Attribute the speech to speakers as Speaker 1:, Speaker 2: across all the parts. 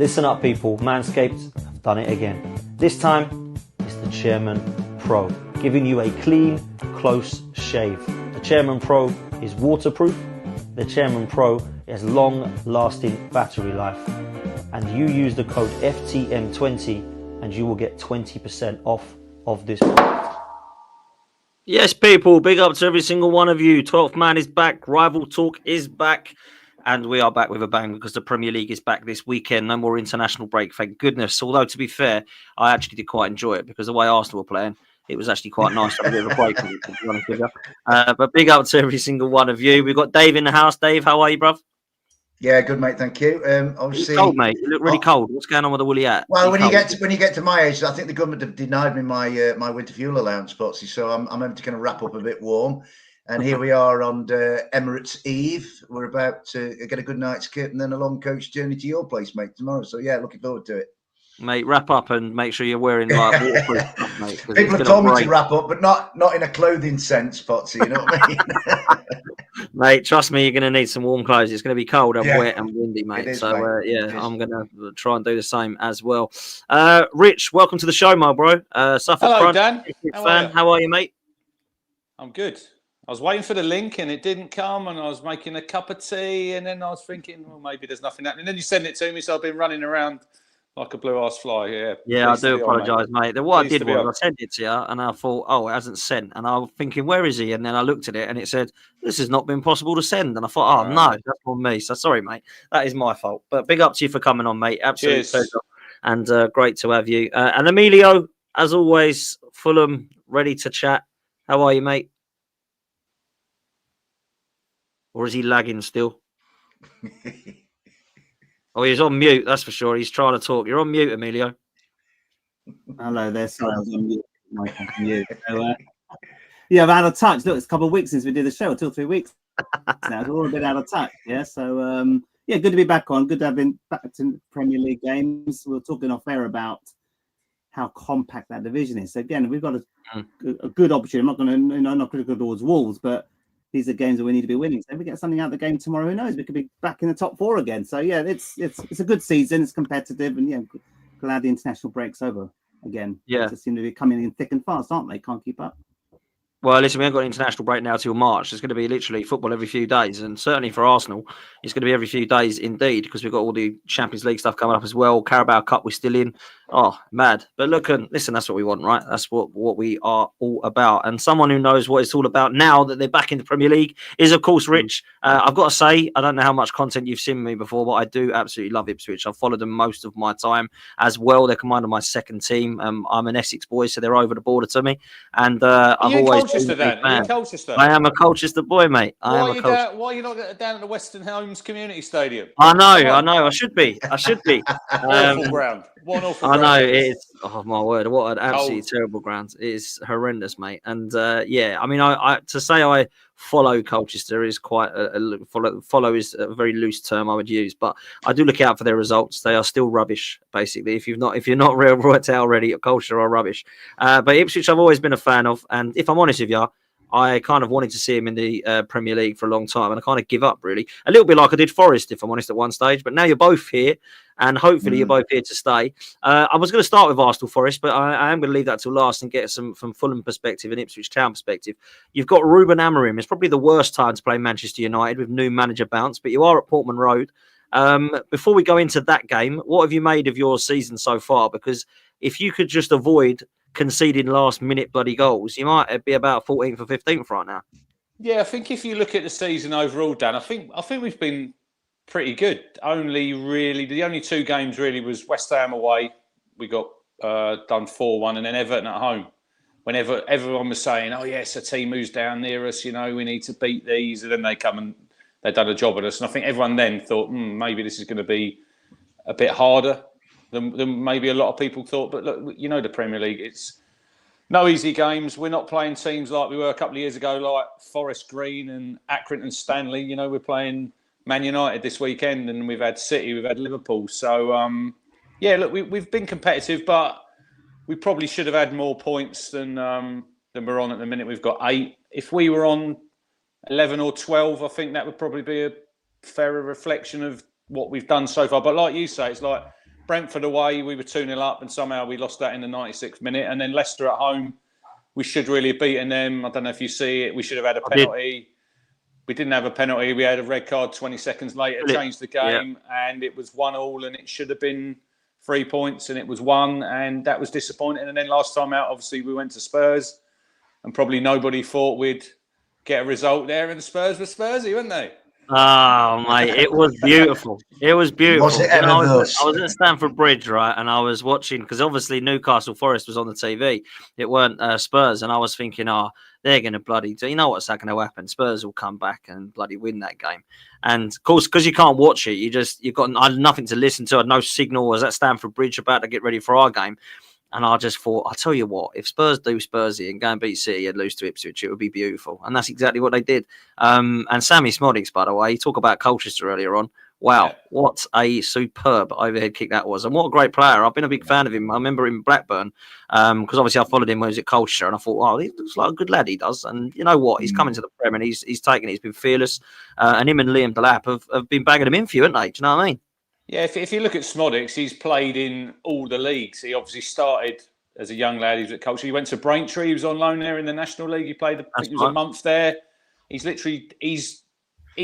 Speaker 1: Listen up, people. Manscaped have done it again. This time, it's the Chairman Pro, giving you a clean, close shave. The Chairman Pro is waterproof. The Chairman Pro has long-lasting battery life. And you use the code FTM20 and you will get 20% off of this product. Yes, people, big up to every single one of you. 12th man is back. Rival Talk is back. And we are back with a bang because the Premier League is back this weekend. No more international break, thank goodness. Although, to be fair, I actually did quite enjoy it because the way Arsenal were playing, it was actually quite nice to have a bit of a break. To be honest with you. But big up to every single one of you. We've got Dave in the house. Dave, how are you, bruv?
Speaker 2: Yeah, good, mate. Thank you. Obviously,
Speaker 1: cold, mate. You look really cold. What's going on with the woolly hat?
Speaker 2: Well, when you get to my age, I think the government have denied me my winter fuel allowance, Potsy. So I'm having to kind of wrap up a bit warm. And here we are on Emirates Eve. We're about to get a good night's kit and then a long coach journey to your place, mate, tomorrow. So yeah, looking forward to it.
Speaker 1: Mate, wrap up and make sure you're wearing like waterproof stuff, mate.
Speaker 2: People have told me to wrap up, but not in a clothing sense, Potsy. You know what I mean?
Speaker 1: Mate, trust me, you're going to need some warm clothes. It's going to be cold and wet and windy, mate.
Speaker 2: Is,
Speaker 1: so,
Speaker 2: mate.
Speaker 1: I'm going to try and do the same as well. Rich, welcome to the show, my bro. Suffolk
Speaker 3: Hello,
Speaker 1: Front,
Speaker 3: Dan.
Speaker 1: How are you, mate?
Speaker 3: I'm good. I was waiting for the link and it didn't come, and I was making a cup of tea, and then I was thinking, well, maybe there's nothing happening. And then you sent it to me, so I've been running around like a blue-ass fly.
Speaker 1: Yeah, I do apologise, mate. What I did was I sent it to you, and I thought, oh, it hasn't sent. And I was thinking, where is he? And then I looked at it, and it said, this has not been possible to send. And I thought, no, that's on me. So sorry, mate. That is my fault. But big up to you for coming on, mate. Absolutely pleasure. And great to have you. And Emilio, as always, Fulham, ready to chat. How are you, mate? Or is he lagging still? Oh, he's on mute, that's for sure. He's trying to talk. You're on mute, Emilio.
Speaker 4: Hello there. Sorry, I was on mute. So, yeah, I'm out of touch. Look, it's a couple of weeks since we did the show, 2 or 3 weeks now. We're all a bit out of touch. Yeah, so, good to be back on. Good to have been back to Premier League games. We were talking off air about how compact that division is. So, again, we've got a good opportunity. I'm not going to, not critical towards Wolves, but these are games that we need to be winning. So if we get something out of the game tomorrow, who knows? We could be back in the top 4 again. So yeah, it's a good season. It's competitive, and glad the international break's over again.
Speaker 1: Yeah,
Speaker 4: they seem to be coming in thick and fast, aren't they? Can't keep up.
Speaker 1: Well, listen, we haven't got an international break now till March. There's going to be literally football every few days. And certainly for Arsenal, it's going to be every few days indeed, because we've got all the Champions League stuff coming up as well. Carabao Cup, we're still in. Oh, mad. But look, and listen, that's what we want, right? That's what we are all about. And someone who knows what it's all about now that they're back in the Premier League is, of course, Rich. I've got to say, I don't know how much content you've seen me before, but I do absolutely love Ipswich. I've followed them most of my time as well. They're kind of my second team. I'm an Essex boy, so they're over the border to me. And I've always been a big fan.
Speaker 3: Colchester?
Speaker 1: I am a Colchester boy, mate.
Speaker 3: Why are you not down at the Western Homes Community Stadium?
Speaker 1: I know. I should be.
Speaker 3: Awful ground. One awful ground.
Speaker 1: I know it is. Oh my word! What an absolutely terrible ground. It is horrendous, mate. And I mean, I to say I follow Colchester is quite follow is a very loose term I would use, but I do look out for their results. They are still rubbish, basically. If you're not real right out already, Colchester are rubbish. But Ipswich, I've always been a fan of, and if I'm honest with you, I kind of wanted to see him in the Premier League for a long time, and I kind of give up, really. A little bit like I did Forest, if I'm honest, at one stage. But now you're both here, and hopefully you're both here to stay. I was going to start with Arsenal Forest, but I am going to leave that till last and get some from Fulham perspective and Ipswich Town perspective. You've got Ruben Amorim. It's probably the worst time to play Manchester United with new manager bounce, but you are at Portman Road. Before we go into that game, what have you made of your season so far? Because if you could just avoid conceding last-minute bloody goals, you might be about 14th or 15th right now.
Speaker 3: Yeah, I think if you look at the season overall, Dan, I think we've been pretty good. The only 2 games really was West Ham away. We got done 4-1, and then Everton at home. Whenever everyone was saying, "Oh yes, a team who's down near us, we need to beat these," and then they come and they've done a job at us. And I think everyone then thought, maybe this is going to be a bit harder than maybe a lot of people thought. But look, the Premier League, it's no easy games. We're not playing teams like we were a couple of years ago, like Forest Green and Accrington Stanley. We're playing Man United this weekend, and we've had City, we've had Liverpool. So, look, we've been competitive, but we probably should have had more points than we're on at the minute. We've got 8. If we were on 11 or 12, I think that would probably be a fairer reflection of what we've done so far. But like you say, it's like Brentford away, we were 2-0 up, and somehow we lost that in the 96th minute. And then Leicester at home, we should really have beaten them. I don't know if you see it. We should have had a penalty. We didn't have a penalty. We had a red card 20 seconds later, changed the game, and it was 1-1, and it should have been 3 points, and it was 1, and that was disappointing. And then last time out, obviously, we went to Spurs, and probably nobody thought we'd get a result there, and the Spurs were Spursy, weren't they?
Speaker 1: Oh, mate, it was beautiful. It was beautiful.
Speaker 2: Was it ever
Speaker 1: I was at Stamford Bridge, right, and I was watching, because obviously Newcastle Forest was on the TV. It weren't Spurs, and I was thinking, they're going to bloody do. You know what's going to happen? Spurs will come back and bloody win that game. And of course, because you can't watch it, you've got nothing to listen to. I had no signal. I was at Stamford Bridge about to get ready for our game. And I just thought, I'll tell you what, if Spurs do Spursy and go and beat City and lose to Ipswich, it would be beautiful. And that's exactly what they did. And Sammy Smodics, by the way, you talk about Colchester earlier on. Wow, what a superb overhead kick that was. And what a great player. I've been a big fan of him. I remember him in Blackburn, because obviously I followed him when he was at Colchester, and I thought, he looks like a good lad, he does. And you know what? He's coming to the Prem, and he's taken it. He's been fearless. And him and Liam Delap have been bagging him in for you, haven't they? Do you know what I mean? Yeah,
Speaker 3: if you look at Smodics, he's played in all the leagues. He obviously started as a young lad. He was at Colchester. He went to Braintree. He was on loan there in the National League. He played, I think it was a month there. He's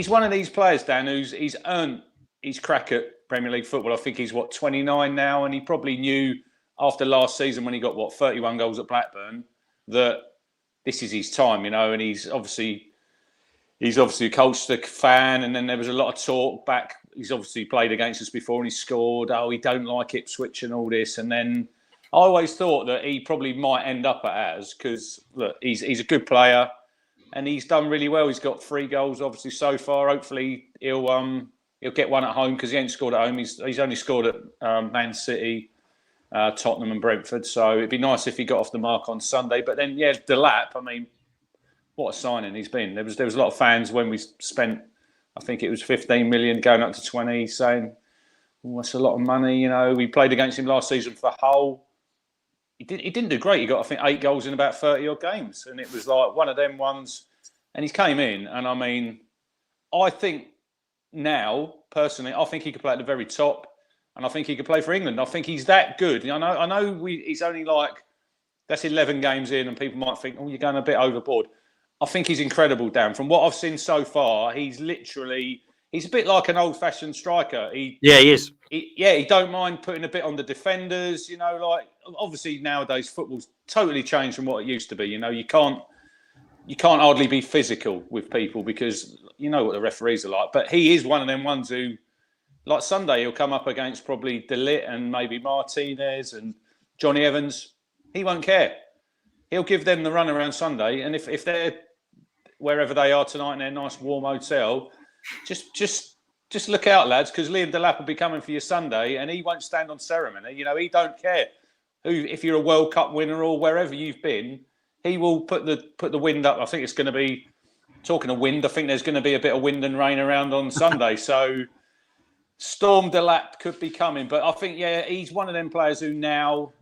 Speaker 3: one of these players, Dan, he's earned his crack at Premier League football. I think he's 29 now, and he probably knew after last season when he got 31 goals at Blackburn that this is his time, and he's obviously a Colchester fan, and then there was a lot of talk back. He's obviously played against us before and he scored. He don't like Ipswich and all this, and then I always thought that he probably might end up at ours because look, he's a good player and he's done really well. He's got 3 goals obviously so far. Hopefully he'll get one at home because he ain't scored at home. He's only scored at Man City, Tottenham and Brentford. So it'd be nice if he got off the mark on Sunday. But then, Delap, I mean, what a signing he's been. There was a lot of fans when we spent, I think it was 15 million going up to 20, saying, that's a lot of money. We played against him last season for Hull. He didn't do great. He got, I think, 8 goals in about 30 odd games. And it was like one of them ones. And he came in. And I mean, I think now, personally, I think he could play at the very top. And I think he could play for England. I think he's that good. I know he's only that's 11 games in and people might think, you're going a bit overboard. I think he's incredible, Dan. From what I've seen so far, he's a bit like an old-fashioned striker. He is. He don't mind putting a bit on the defenders. Obviously nowadays football's totally changed from what it used to be. You can't hardly be physical with people because you know what the referees are like. But he is one of them ones who, like Sunday, he'll come up against probably De Ligt and maybe Martinez and Johnny Evans. He won't care. He'll give them the run around Sunday, and if they're wherever they are tonight in their nice warm hotel, just look out, lads, because Liam Delap will be coming for you Sunday, and he won't stand on ceremony. He don't care if you're a World Cup winner or wherever you've been. He will put the wind up. I think it's going to be, talking of wind, I think there's going to be a bit of wind and rain around on Sunday. So Storm Delap could be coming, but I think he's one of them players who now,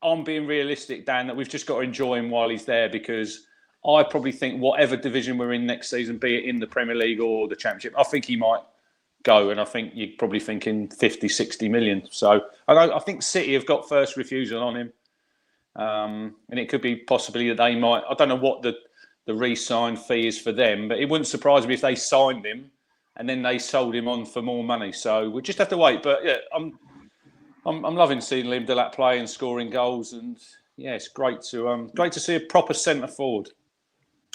Speaker 3: I'm being realistic, Dan, that we've just got to enjoy him while he's there, because I probably think whatever division we're in next season, be it in the Premier League or the Championship, I think he might go. And I think you're probably thinking 50, 60 million. So I think City have got first refusal on him. And it could be possibly that they might, I don't know what the re-sign fee is for them, but it wouldn't surprise me if they signed him and then they sold him on for more money. So we'll just have to wait. But I'm loving seeing Liam Delap play and scoring goals, and it's great to see a proper centre forward.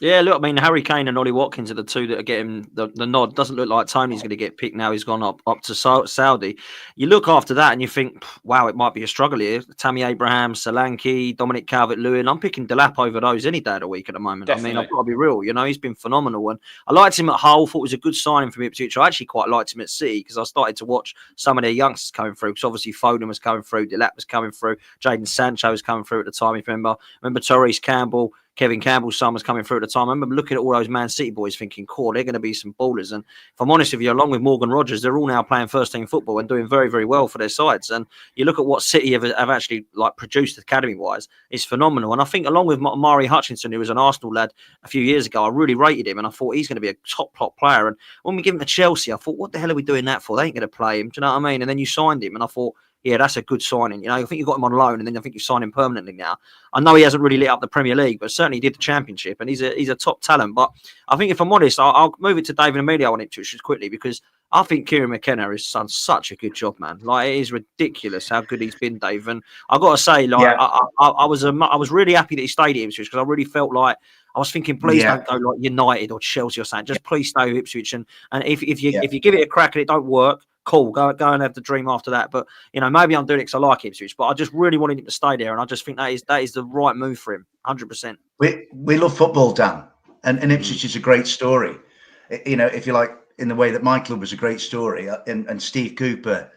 Speaker 1: Yeah, look, I mean, Harry Kane and Ollie Watkins are the two that are getting the nod. Doesn't look like Tony's going to get picked now. He's gone up to Saudi. You look after that and you think, wow, it might be a struggle here. Tammy Abraham, Solanke, Dominic Calvert-Lewin. I'm picking Delap over those any day of the week at the moment. Definitely. I mean, I've got to be real. He's been phenomenal. And I liked him at Hull. Thought it was a good signing from Ipswich. I actually quite liked him at City because I started to watch some of their youngsters coming through. Because obviously Foden was coming through, Delap was coming through, Jadon Sancho was coming through at the time. If you remember Tyrese Campbell. Kevin Campbell's son was coming through at the time. I remember looking at all those Man City boys thinking, cool, they're going to be some ballers. And if I'm honest with you, along with Morgan Rogers, they're all now playing first-team football and doing very, very well for their sides. And you look at what City have actually produced academy-wise, it's phenomenal. And I think along with Mari Hutchinson, who was an Arsenal lad a few years ago, I really rated him and I thought he's going to be a top player. And when we give him to Chelsea, I thought, what the hell are we doing that for? They ain't going to play him. Do you know what I mean? And then you signed him and I thought, yeah, that's a good signing. You know, I think you got him on loan, and then I think you signed him permanently now. I know he hasn't really lit up the Premier League, but certainly did the Championship, and he's a top talent. But I think if I'm honest, I'll move it to David Emilio on Ipswich just quickly, because I think Kieran McKenna has done such a good job, man. Like, it is ridiculous how good he's been, Dave. And I got to say, like, I was really happy that he stayed at Ipswich, because I really felt like I was thinking, please don't go like United or Chelsea or something. Just please stay with Ipswich. And if you give it a crack and it don't work, cool, go and have the dream after that. But, you know, maybe I'm doing it because I like Ipswich, but I just really wanted him to stay there, and I just think that is the right move for him, 100%.
Speaker 2: We love football, Dan, and Ipswich is a great story. You know, if you like, in the way that my club was a great story, and Steve Cooper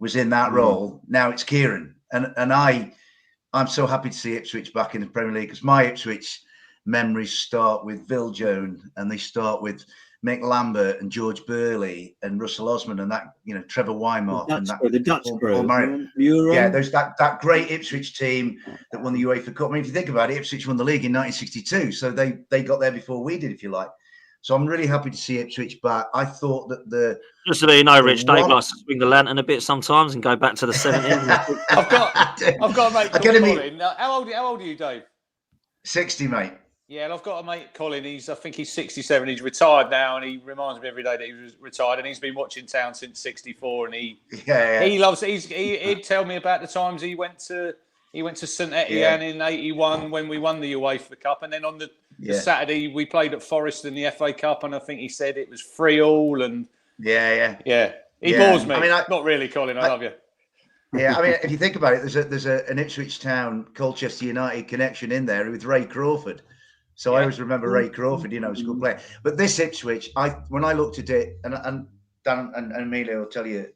Speaker 2: was in that role. Now it's Kieran, and I'm so happy to see Ipswich back in the Premier League, because my Ipswich memories start with Phil Jones, and they start with Mick Lambert and George Burley and Russell Osman, and that, you know, Trevor Wymart and
Speaker 4: the Dutch crew.
Speaker 2: Yeah, there's that great Ipswich team that won the UEFA Cup. I mean, if you think about it, Ipswich won the league in 1962, so they got there before we did, if you like. So I'm really happy to see Ipswich back. I thought that
Speaker 1: just so you know, Rich, Dave likes to swing the lantern a bit sometimes and go back to the 70s.
Speaker 3: I've got a mate called Colin. How old are you, Dave?
Speaker 2: 60, mate.
Speaker 3: Yeah, and I've got a mate, Colin. I think he's 67. He's retired now, and he reminds me every day that he was retired. And he's been watching Town since '64, and he loves. He'd tell me about the times he went to St Etienne in '81 when we won the UEFA Cup, and then on the Saturday we played at Forest in the FA Cup, and I think he said it was 3-3, and he bores me. I mean, not really, Colin. I love you.
Speaker 2: Yeah, I mean, if you think about it, there's an Ipswich Town Colchester United connection in there with Ray Crawford. So I always remember Ray Crawford, you know, was a good player. But this Ipswich, when I looked at it, and Dan and Emilio will tell you,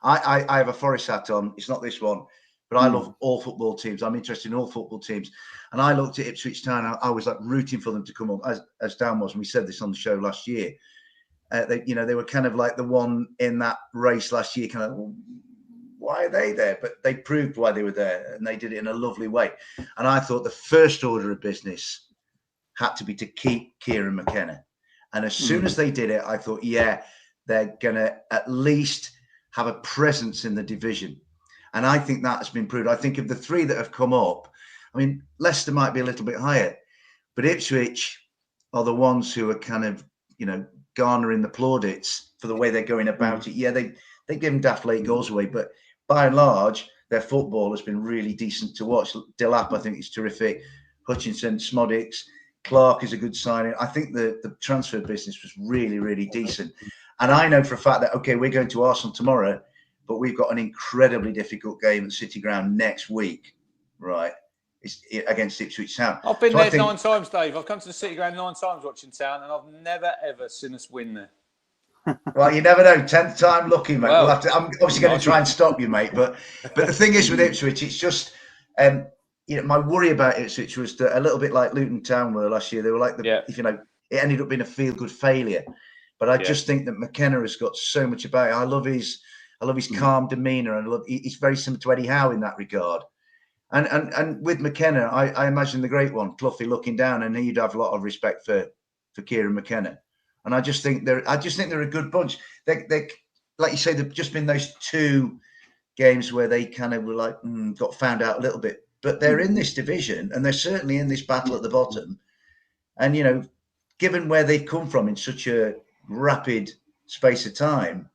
Speaker 2: I have a Forest hat on. It's not this one, but I love all football teams. I'm interested in all football teams. And I looked at Ipswich Town. I was like rooting for them to come up, as Dan was. And we said this on the show last year. They were kind of like the one in that race last year, kind of, why are they there? But they proved why they were there, and they did it in a lovely way. And I thought the first order of business had to be to keep Kieran McKenna. And as soon as they did it, I thought, they're going to at least have a presence in the division. And I think that has been proved. I think of the three that have come up, I mean, Leicester might be a little bit higher, but Ipswich are the ones who are kind of, you know, garnering the plaudits for the way they're going about it. Yeah, they give them daft late goals away, but by and large, their football has been really decent to watch. Delap, I think, is terrific. Hutchinson, Smodics, Clark is a good signing. I think the transfer business was really, really decent. And I know for a fact that, okay, we're going to Arsenal tomorrow, but we've got an incredibly difficult game at City Ground next week, right? It's against Ipswich Town.
Speaker 3: I've been there 9 times, Dave. I've come to the City Ground 9 times watching Town, and I've never, ever seen us win there.
Speaker 2: Well, you never know. 10th time lucky, mate. Well, I'm obviously going to try and stop you, mate. But the thing is with Ipswich, it's just, my worry about Ipswich was that a little bit like Luton Town were last year. They were like it ended up being a feel-good failure. But I just think that McKenna has got so much about it. I love his calm demeanour, and he's very similar to Eddie Howe in that regard. And with McKenna, I imagine the great one, Cloughie, looking down, and he'd have a lot of respect for Kieran McKenna. And I just think they're a good bunch. They like you say, they've just been those 2 games where they kind of were like got found out a little bit. But they're in this division, and they're certainly in this battle at the bottom. And you know, given where they've come from in such a rapid space of time,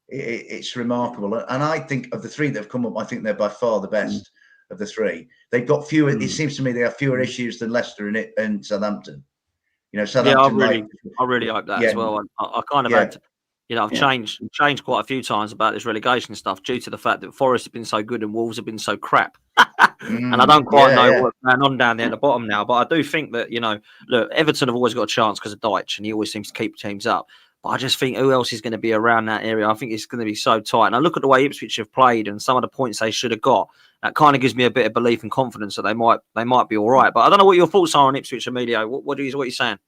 Speaker 2: it's remarkable. And I think of the 3 that have come up, I think they're by far the best of the 3. They've got fewer. It seems to me they have fewer issues than Leicester and Southampton. You know, Southampton.
Speaker 1: I really hope that as well. I kind of had, I've changed quite a few times about this relegation stuff due to the fact that Forest have been so good and Wolves have been so crap. And I don't quite know what's going on down there at the bottom now. But I do think that, look, Everton have always got a chance because of Deitch, and he always seems to keep teams up. But I just think who else is going to be around that area? I think it's going to be so tight. And I look at the way Ipswich have played and some of the points they should have got. That kind of gives me a bit of belief and confidence that they might be all right. But I don't know what your thoughts are on Ipswich, Emilio. What are you saying?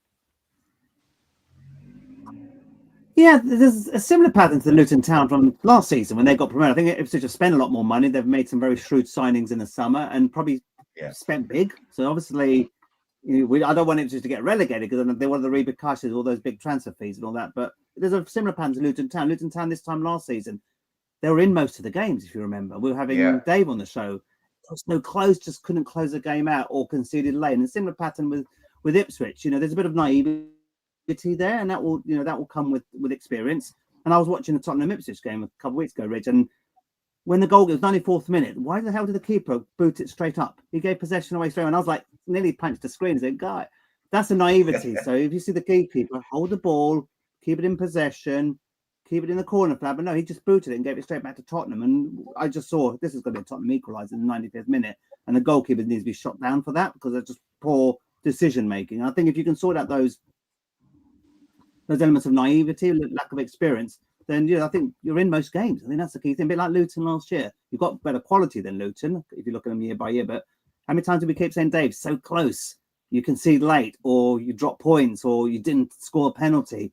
Speaker 4: Yeah, there's a similar pattern to the Luton Town from last season when they got promoted. I think Ipswich have spent a lot more money. They've made some very shrewd signings in the summer and probably spent big. So obviously, I don't want Ipswich to get relegated because they want the repercussions, all those big transfer fees and all that. But there's a similar pattern to Luton Town. Luton Town this time last season they were in most of the games. If you remember, we were having Dave on the show. There was no close, just couldn't close the game out or conceded late. And a similar pattern with Ipswich. There's a bit of naivety there, and that will come with experience. And I was watching the Tottenham Ipswich game a couple of weeks ago, Rich, and when the goal was 94th minute, why the hell did the keeper boot it straight up? He gave possession away straight away, and I was like, nearly punched the screen and said, "Guy, that's a naivety." So if you see the keeper hold the ball, keep it in possession, keep it in the corner flag, but no, he just booted it and gave it straight back to Tottenham. And I just saw this is going to be a Tottenham equaliser in the 95th minute, and the goalkeeper needs to be shot down for that because they're just poor decision making. I think if you can sort out those elements of naivety, lack of experience, then I think you're in most games. I think that's the key thing. A bit like Luton last year. You've got better quality than Luton if you look at them year by year. But how many times do we keep saying, Dave, so close, you concede late, or you drop points, or you didn't score a penalty?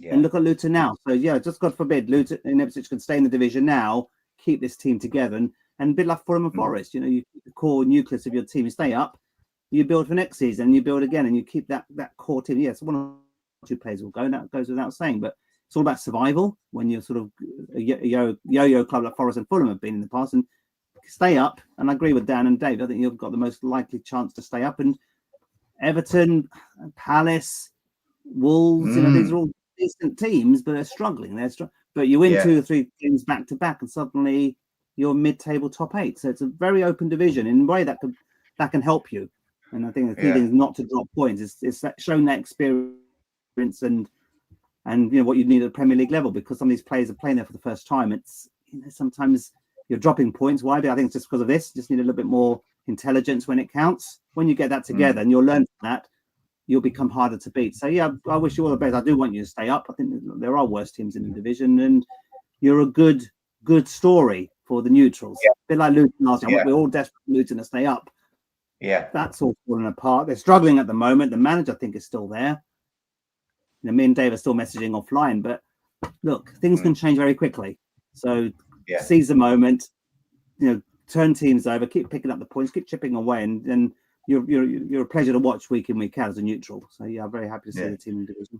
Speaker 4: And look at Luton now. So just God forbid Luton and Ipswich can stay in the division now, keep this team together, and a bit like Fulham and Forest. You keep the core nucleus of your team, you stay up, you build for next season, and you build again, and you keep that core team. Yes, one or two players will go, and that goes without saying, but it's all about survival when you're sort of a yo-yo club like Forest and Fulham have been in the past, and stay up. And I agree with Dan and Dave. I think you've got the most likely chance to stay up. And Everton, Palace, Wolves, these are all decent teams, but they're struggling. But you win 2 or 3 games back to back, and suddenly you're mid-table top 8. So it's a very open division in a way that can help you. And I think the key thing is not to drop points. It's showing that experience and what you need at the Premier League level, because some of these players are playing there for the first time. It's sometimes you're dropping points. Why? I think it's just because of this. You just need a little bit more intelligence when it counts. When you get that together and you'll learn from that, you'll become harder to beat. So I wish you all the best. I do want you to stay up. I think there are worse teams in the division, and you're a good story for the neutrals. A bit like Luton last year. We're all desperate for Luton to stay up. That's all falling apart. They're struggling at the moment. The manager, I think, is still there. Me and Dave are still messaging offline, but look, things can change very quickly. So seize the moment, turn teams over, keep picking up the points, keep chipping away, and you're a pleasure to watch week in, week out as a neutral. So I'm very happy to see the team in the division.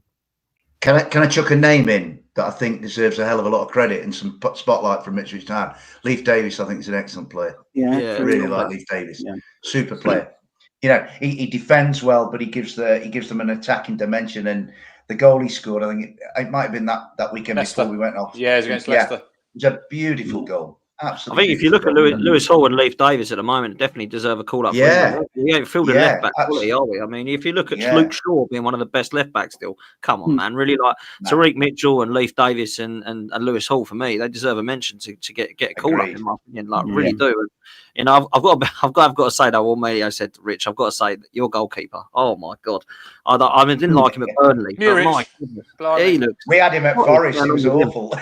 Speaker 2: Can I chuck a name in that I think deserves a hell of a lot of credit and some spotlight from Ipswich Town? Leif Davis, I think, is an excellent player. I really like Leif Davis. Super player. He defends well, but he gives them an attacking dimension. And the goal he scored, I think it might have been that weekend Leicester. Before we went off.
Speaker 3: Yeah, it was against Leicester.
Speaker 2: It was a beautiful goal. Absolutely.
Speaker 1: I think if you look at Lewis Hall and Leif Davis at the moment, definitely deserve a call up. We ain't filled a left back quality, are we? I mean, if you look at Luke Shaw being one of the best left backs still, come on, man. Really, like Tariq Mitchell and Leif Davis and Lewis Hall, for me, they deserve a mention to get a call up, in my opinion. Like, really do. And, I've got to say though, what Mario said, Rich, I've got to say that your goalkeeper, oh my God, I didn't like him at Burnley. But my goodness,
Speaker 2: we had him at Forest. He was awful.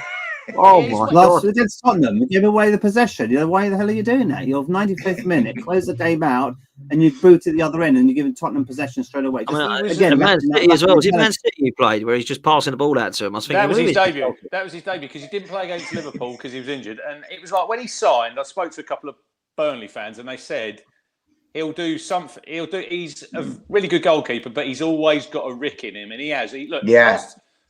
Speaker 1: Oh my God!
Speaker 4: Against Tottenham, you give away the possession. Why the hell are you doing that? You're 95th minute, close the game out, and you boot at the other end, and you're giving Tottenham possession straight away.
Speaker 1: Again, Man City as well. Was it Man City he played, where he's just passing the ball out to him? I was thinking
Speaker 3: that was his debut. That was his debut because he didn't play against Liverpool because he was injured, and it was like when he signed. I spoke to a couple of Burnley fans, and they said he'll do something. He's a really good goalkeeper, but he's always got a rick in him, and he has.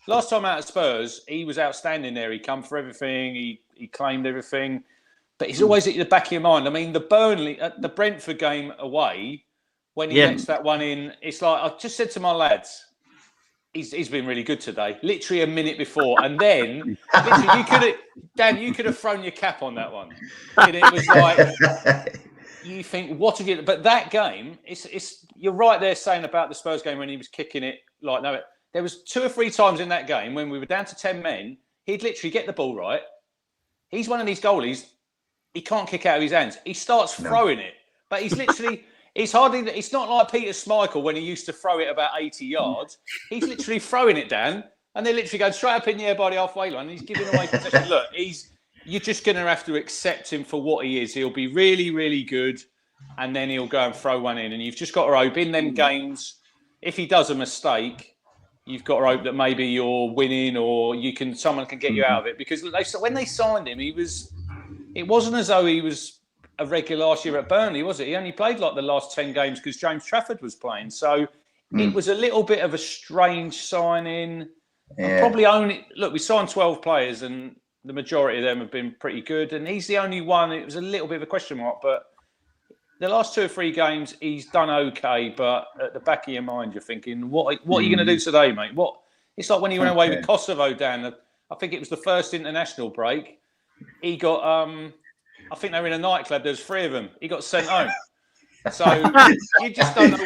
Speaker 3: Last time out at Spurs, he was outstanding there. He come for everything. He claimed everything. But he's always at the back of your mind. I mean, the Brentford game away, when he gets that one in, it's like, I just said to my lads, he's been really good today. Literally a minute before. And then, literally, you could have thrown your cap on that one. And it was like, you think, what have you... But that game, you're right there saying about the Spurs game when he was kicking it like, no... There was 2 or 3 times in that game when we were down to 10 men, he'd literally get the ball right. He's one of these goalies, he can't kick out of his hands. He starts throwing it. But he's literally, it's not like Peter Schmeichel when he used to throw it about 80 yards. He's literally throwing it down, and they're literally going straight up in the air by the halfway line, and he's giving away possession. Look, you're just going to have to accept him for what he is. He'll be really, really good, and then he'll go and throw one in. And you've just got to hope in them games, if he does a mistake, you've got to hope that maybe you're winning or someone can get you out of it. Because when they signed him, it wasn't as though he was a regular last year at Burnley, was it? He only played like the last 10 games because James Trafford was playing. So it was a little bit of a strange signing. Probably we signed 12 players and the majority of them have been pretty good, and he's the only one. It was a little bit of a question mark, but the last 2 or 3 games he's done okay. But at the back of your mind, you're thinking, what are you going to do today, mate? What? It's like when he went away with Kosovo, Dan. I think it was the first international break. He got, I think they were in a nightclub. There's 3 of them. He got sent home. So you just don't know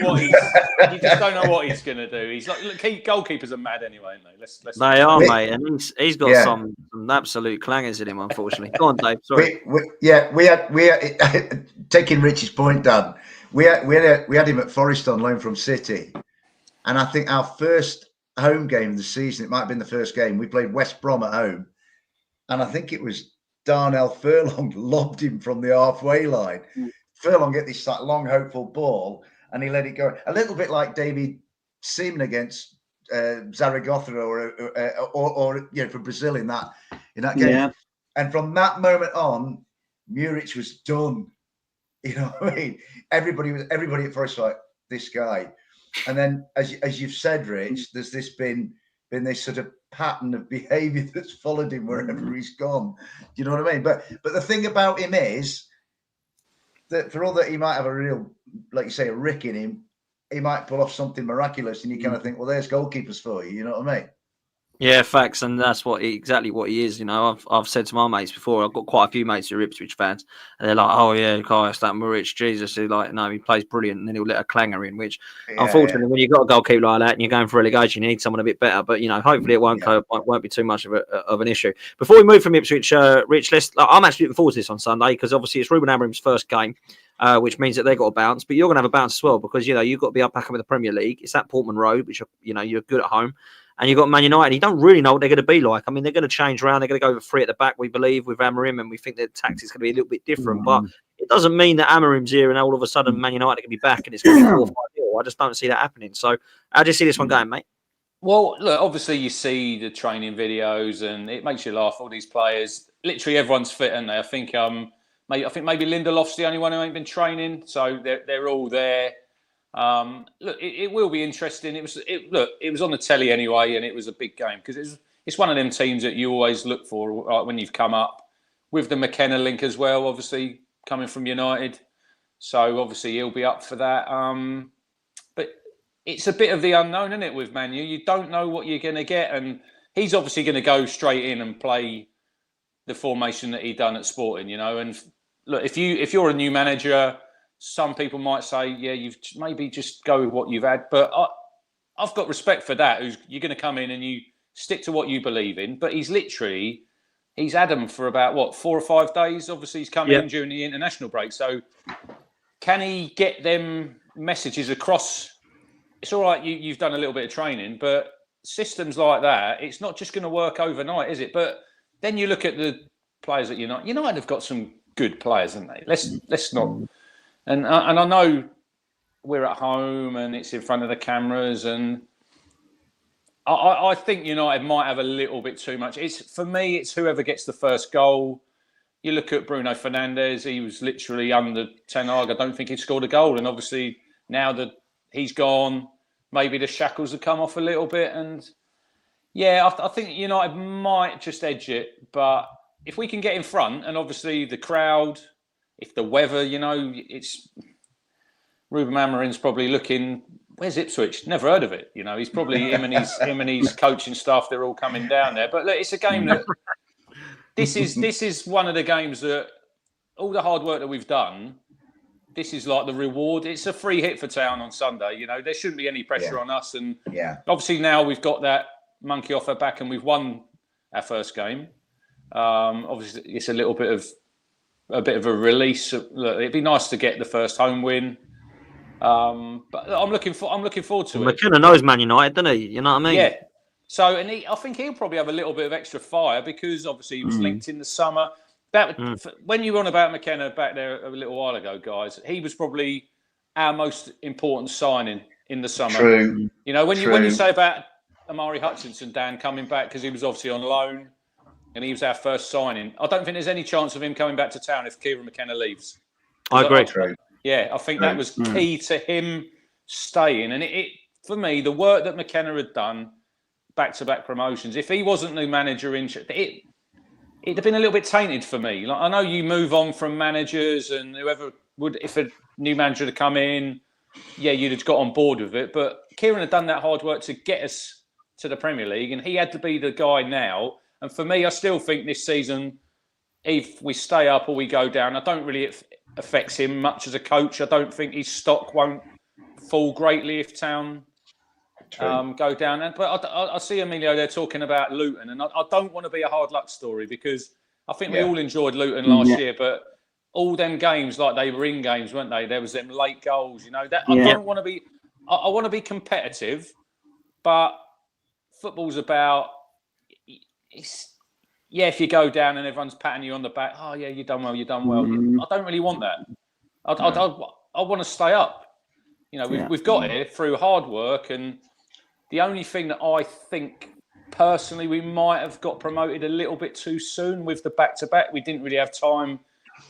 Speaker 3: what he's going to do. He's like, look, goalkeepers are mad anyway, aren't they?
Speaker 1: They are, mate, and he's got some absolute clangers in him, unfortunately. Go on, Dave. Sorry.
Speaker 2: We had taking Rich's point, Dan. We had him at Forest on loan from City, and I think our first home game of the season, it might have been the first game, we played West Brom at home, and I think it was Darnell Furlong lobbed him from the halfway line. Furlong get this long, hopeful ball, and he let it go. A little bit like David Seaman against Zaragoza or for Brazil in that game. Yeah. And from that moment on, Muric was done. You know what I mean? Everybody at first like, this guy. And then, as you've said, Rich, there's been this sort of pattern of behaviour that's followed him wherever he's gone. You know what I mean? But the thing about him is that for all that he might have a real, like you say, a rick in him, he might pull off something miraculous, and you kind of think, well, there's goalkeepers for you. You know what I mean?
Speaker 1: Yeah, facts, and that's exactly what he is. You know, I've said to my mates before. I've got quite a few mates who are Ipswich fans, and they're like, "Oh yeah, guys, that Muric, Jesus, he's like, no, he plays brilliant," and then he'll let a clanger in. Which, unfortunately, when you've got a goalkeeper like that and you're going for relegation, you need someone a bit better. But you know, hopefully, it won't be too much of an issue. Before we move from Ipswich, Rich, I'm actually looking forward to this on Sunday because obviously it's Ruben Amorim's first game. Which means that they've got a bounce, but you're going to have a bounce as well because you've got to be up back in the Premier League. It's at Portman Road, which you're good at home, and you've got Man United. You don't really know what they're going to be like. I mean, they're going to change around. They're going to go for 3 at the back, we believe, with Amorim, and we think their tactics is going to be a little bit different. But it doesn't mean that Amorim's here and all of a sudden Man United can be back and it's going to be 4 or 5-0. I just don't see that happening. So, how do you see this one going, mate?
Speaker 3: Well, look, obviously you see the training videos, and it makes you laugh. All these players, literally everyone's fit, aren't they? I think maybe Lindelof's the only one who ain't been training, so they're all there. Look, it will be interesting. It was on the telly anyway, and it was a big game because it's one of them teams that you always look for when you've come up with the McKenna link as well. Obviously coming from United, so obviously he'll be up for that. But it's a bit of the unknown, isn't it, with Man U? You don't know what you're going to get, and he's obviously going to go straight in and play the formation that he done at Sporting, and look, if you're a new manager, some people might say, yeah, you've maybe just go with what you've had. But I've got respect for that. You're going to come in and you stick to what you believe in. But he's had them for about 4 or 5 days. Obviously, he's come in during the international break. So can he get them messages across? It's all right, you've done a little bit of training, but systems like that, it's not just going to work overnight, is it? But then you look at the players at United. United have got some good players, haven't they? Let's not. And I know we're at home and it's in front of the cameras, and I think United might have a little bit too much. For me, it's whoever gets the first goal. You look at Bruno Fernandes; he was literally under Ten Hag. I don't think he scored a goal, and obviously now that he's gone, maybe the shackles have come off a little bit. And yeah, I think United might just edge it, but if we can get in front, and obviously the crowd. If the weather, it's Ruben Amorim's probably looking. Where's Ipswich? Never heard of it. He's probably him and his coaching staff. They're all coming down there. But look, it's a game that this is one of the games that all the hard work that we've done. This is like the reward. It's a free hit for Town on Sunday. There shouldn't be any pressure on us. And obviously now we've got that monkey off our back and we've won our first game. Obviously, it's a bit of a release. Look, it'd be nice to get the first home win, but I'm looking forward to it.
Speaker 1: McKenna knows Man United, doesn't he? You know what I mean?
Speaker 3: Yeah. So, I think he'll probably have a little bit of extra fire because obviously he was linked in the summer. When you were on about McKenna back there a little while ago, guys, he was probably our most important signing in the summer.
Speaker 2: True.
Speaker 3: When you say about Amari Hutchinson, Dan, coming back because he was obviously on loan. And he was our first signing. I don't think there's any chance of him coming back to Town if Kieran McKenna leaves.
Speaker 1: I agree.
Speaker 3: I think that was key to him staying. And it for me, the work that McKenna had done, back-to-back promotions, if he wasn't the manager in, it it'd have been a little bit tainted for me. Like, I know you move on from managers and whoever would, if a new manager had come in, yeah, you'd have got on board with it. But Kieran had done that hard work to get us to the Premier League, and he had to be the guy now. And for me, I still think this season, if we stay up or we go down, I don't really affects him much as a coach. I don't think his stock won't fall greatly if Town go down. But I see Emilio there talking about Luton, and I don't want to be a hard luck story because I think we all enjoyed Luton last year, but all them games, like they were in games, weren't they? There was them late goals, you know. That I don't want to be. I want to be competitive, but football's about. If you go down and everyone's patting you on the back, oh yeah, you've done well. I don't really want that. I want to stay up. You know, we've got here through hard work, and the only thing that I think personally we might have got promoted a little bit too soon with the back-to-back. We didn't really have time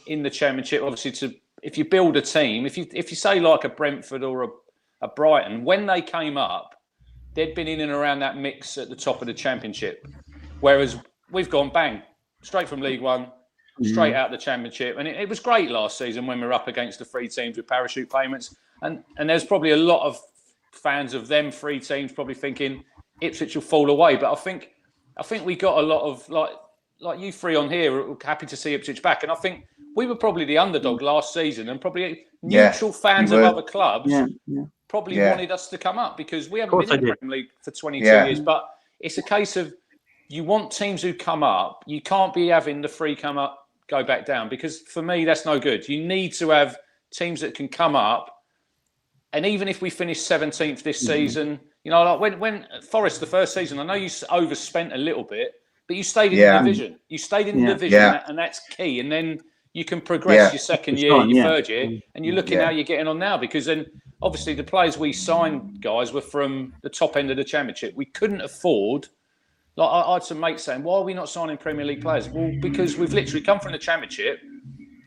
Speaker 3: in the Championship, obviously, if you build a team, if you say like a Brentford or a Brighton, when they came up, they'd been in and around that mix at the top of the Championship, whereas we've gone bang straight from League One, straight out the Championship, and it was great last season when we were up against the three teams with parachute payments, and there's probably a lot of fans of them three teams probably thinking Ipswich will fall away, but I think we got a lot of like you three on here are happy to see Ipswich back, and I think we were probably the underdog last season, and probably neutral fans of other clubs probably wanted us to come up because we haven't been in the Premier League for 22 years. But it's a case of you want teams who come up. You can't be having the three come up, go back down, because for me that's no good. You need to have teams that can come up, and even if we finish 17th this season, you know, like when Forest the first season, I know you overspent a little bit, but you stayed in the division. You stayed in the division, and that's key. And then you can progress your second year, your third year, and you're looking how you're getting on now. Because then, obviously, the players we signed, guys, were from the top end of the Championship. We couldn't afford. Like I had some mates saying, "Why are we not signing Premier League players?" Well, because we've literally come from the Championship.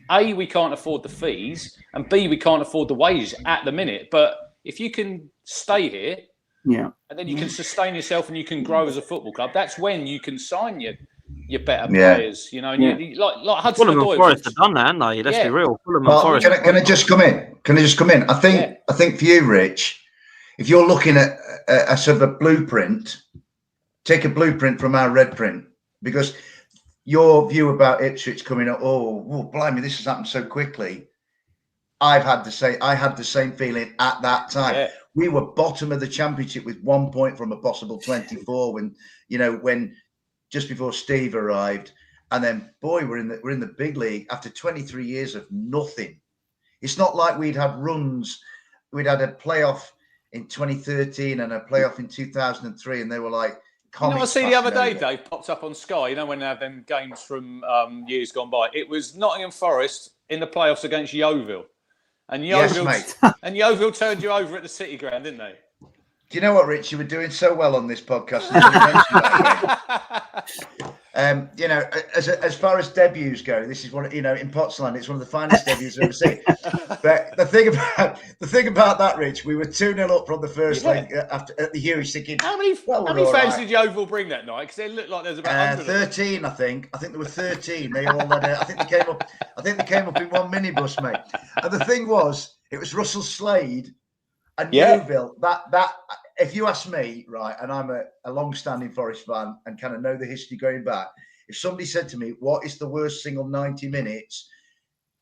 Speaker 3: A, we can't afford the fees, and B, we can't afford the wages at the minute. But if you can stay here, and then you can sustain yourself and you can grow as a football club, that's when you can sign your better players, you know. And you, like Hudson
Speaker 1: Odoi. Fulham and Forest have done that, haven't they? Let's be real. Fulham and Forest.
Speaker 2: Can I just come in? I think for you, Rich, if you're looking at a sort of a blueprint, take a blueprint from our red print, because your view about Ipswich coming up, oh, blimey, this has happened so quickly. I had the same feeling at that time. Yeah. We were bottom of the Championship with 1 point from a possible 24 when just before Steve arrived, and then we're in the big league after 23 years of nothing. It's not like we'd had runs. We'd had a playoff in 2013 and a playoff in 2003, and they were like.
Speaker 3: I see the other day, Dave, popped up on Sky, you know, when they have them games from years gone by. It was Nottingham Forest in the playoffs against Yeovil. And Yeovil turned you over at the City Ground, didn't they?
Speaker 2: Do you know what, Rich? You were doing so well on this podcast. You know, as far as debuts go, this is one. You know, in Potsland, it's one of the finest debuts I've ever seen. But the thing about that, Rich, we were 2-0 up from the first leg after at the Huge, thinking
Speaker 3: how many fans did Yeovil bring that night? Because it looked like there was about
Speaker 2: 13. I think there were 13. They all had. I think they came up in one minibus, mate. And the thing was, it was Russell Slade and Yeovil. That. If you ask me, right, and I'm a long-standing Forest fan and kind of know the history going back, if somebody said to me, what is the worst single 90 minutes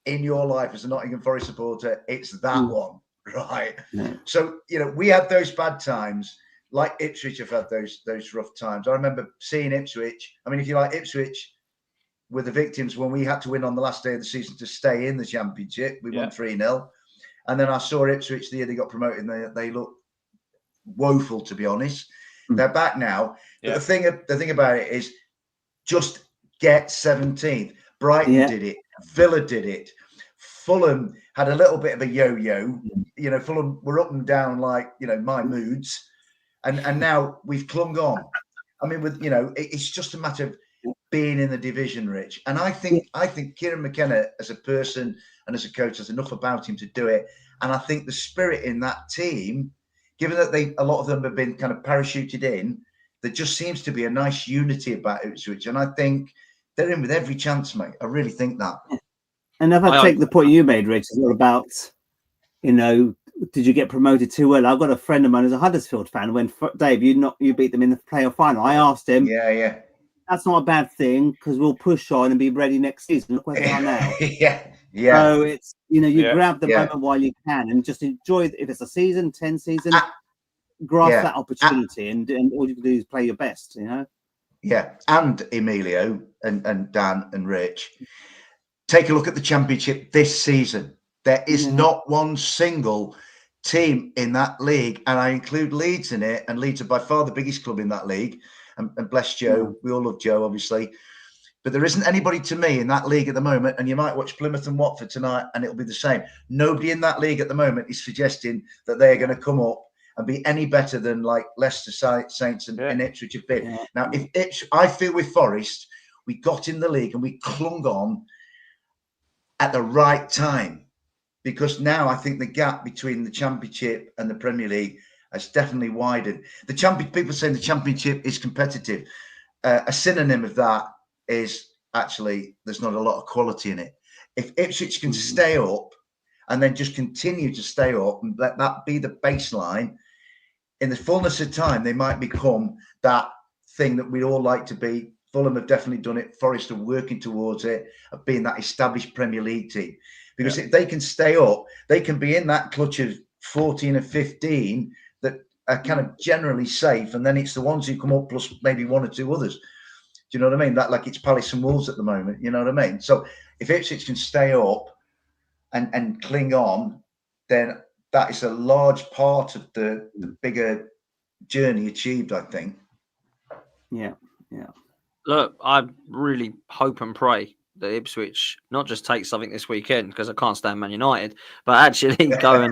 Speaker 2: in your life as a Nottingham Forest supporter, it's that one, right? Yeah. So, you know, we had those bad times, like Ipswich have had those rough times. I remember seeing Ipswich. I mean, if you like, Ipswich were the victims when we had to win on the last day of the season to stay in the Championship. We won 3-0. And then I saw Ipswich the year they got promoted, and they looked woeful, to be honest. They're back now. But the thing about it is just get 17th. Brighton did it. Villa did it. Fulham had a little bit of a yo-yo. You know, Fulham were up and down like, you know, my moods. And now we've clung on. I mean, it's just a matter of being in the division, Rich. And I think Kieran McKenna as a person and as a coach, there's enough about him to do it. And I think the spirit in that team, given that a lot of them have been kind of parachuted in, there just seems to be a nice unity about Ipswich. And I think they're in with every chance, mate. I really think that.
Speaker 4: And if I take the point you made, Rich, as well about, did you get promoted too early? I've got a friend of mine who's a Huddersfield fan. When Dave, you beat them in the playoff final, I asked him,
Speaker 2: Yeah.
Speaker 4: That's not a bad thing because we'll push on and be ready next season. Look where they are now.
Speaker 2: Yeah.
Speaker 4: So it's grab the moment while you can and just enjoy. If it's a season, 10 season, grasp that opportunity, and all you can do is play your best.
Speaker 2: Yeah, and Emilio and Dan and Rich, take a look at the Championship this season. There is not one single team in that league, and I include Leeds in it, and Leeds are by far the biggest club in that league. And bless Joe, we all love Joe, obviously. But there isn't anybody to me in that league at the moment, and you might watch Plymouth and Watford tonight, and it'll be the same. Nobody in that league at the moment is suggesting that they are going to come up and be any better than like Leicester, Saints, and Ipswich have been. Yeah. Now, I feel with Forest, we got in the league and we clung on at the right time, because now I think the gap between the Championship and the Premier League has definitely widened. People saying the Championship is competitive. A synonym of that is actually there's not a lot of quality in it. If Ipswich can stay up and then just continue to stay up and let that be the baseline, in the fullness of time, they might become that thing that we all like to be. Fulham have definitely done it. Forest are working towards it, of being that established Premier League team. Because if they can stay up, they can be in that clutch of 14 and 15 that are kind of generally safe. And then it's the ones who come up plus maybe one or two others. Do you know what I mean? That, like, it's Palace and Wolves at the moment. You know what I mean? So if Ipswich can stay up and cling on, then that is a large part of the bigger journey achieved, I think.
Speaker 4: Yeah.
Speaker 1: Look, I really hope and pray that Ipswich not just take something this weekend, because I can't stand Man United, but actually go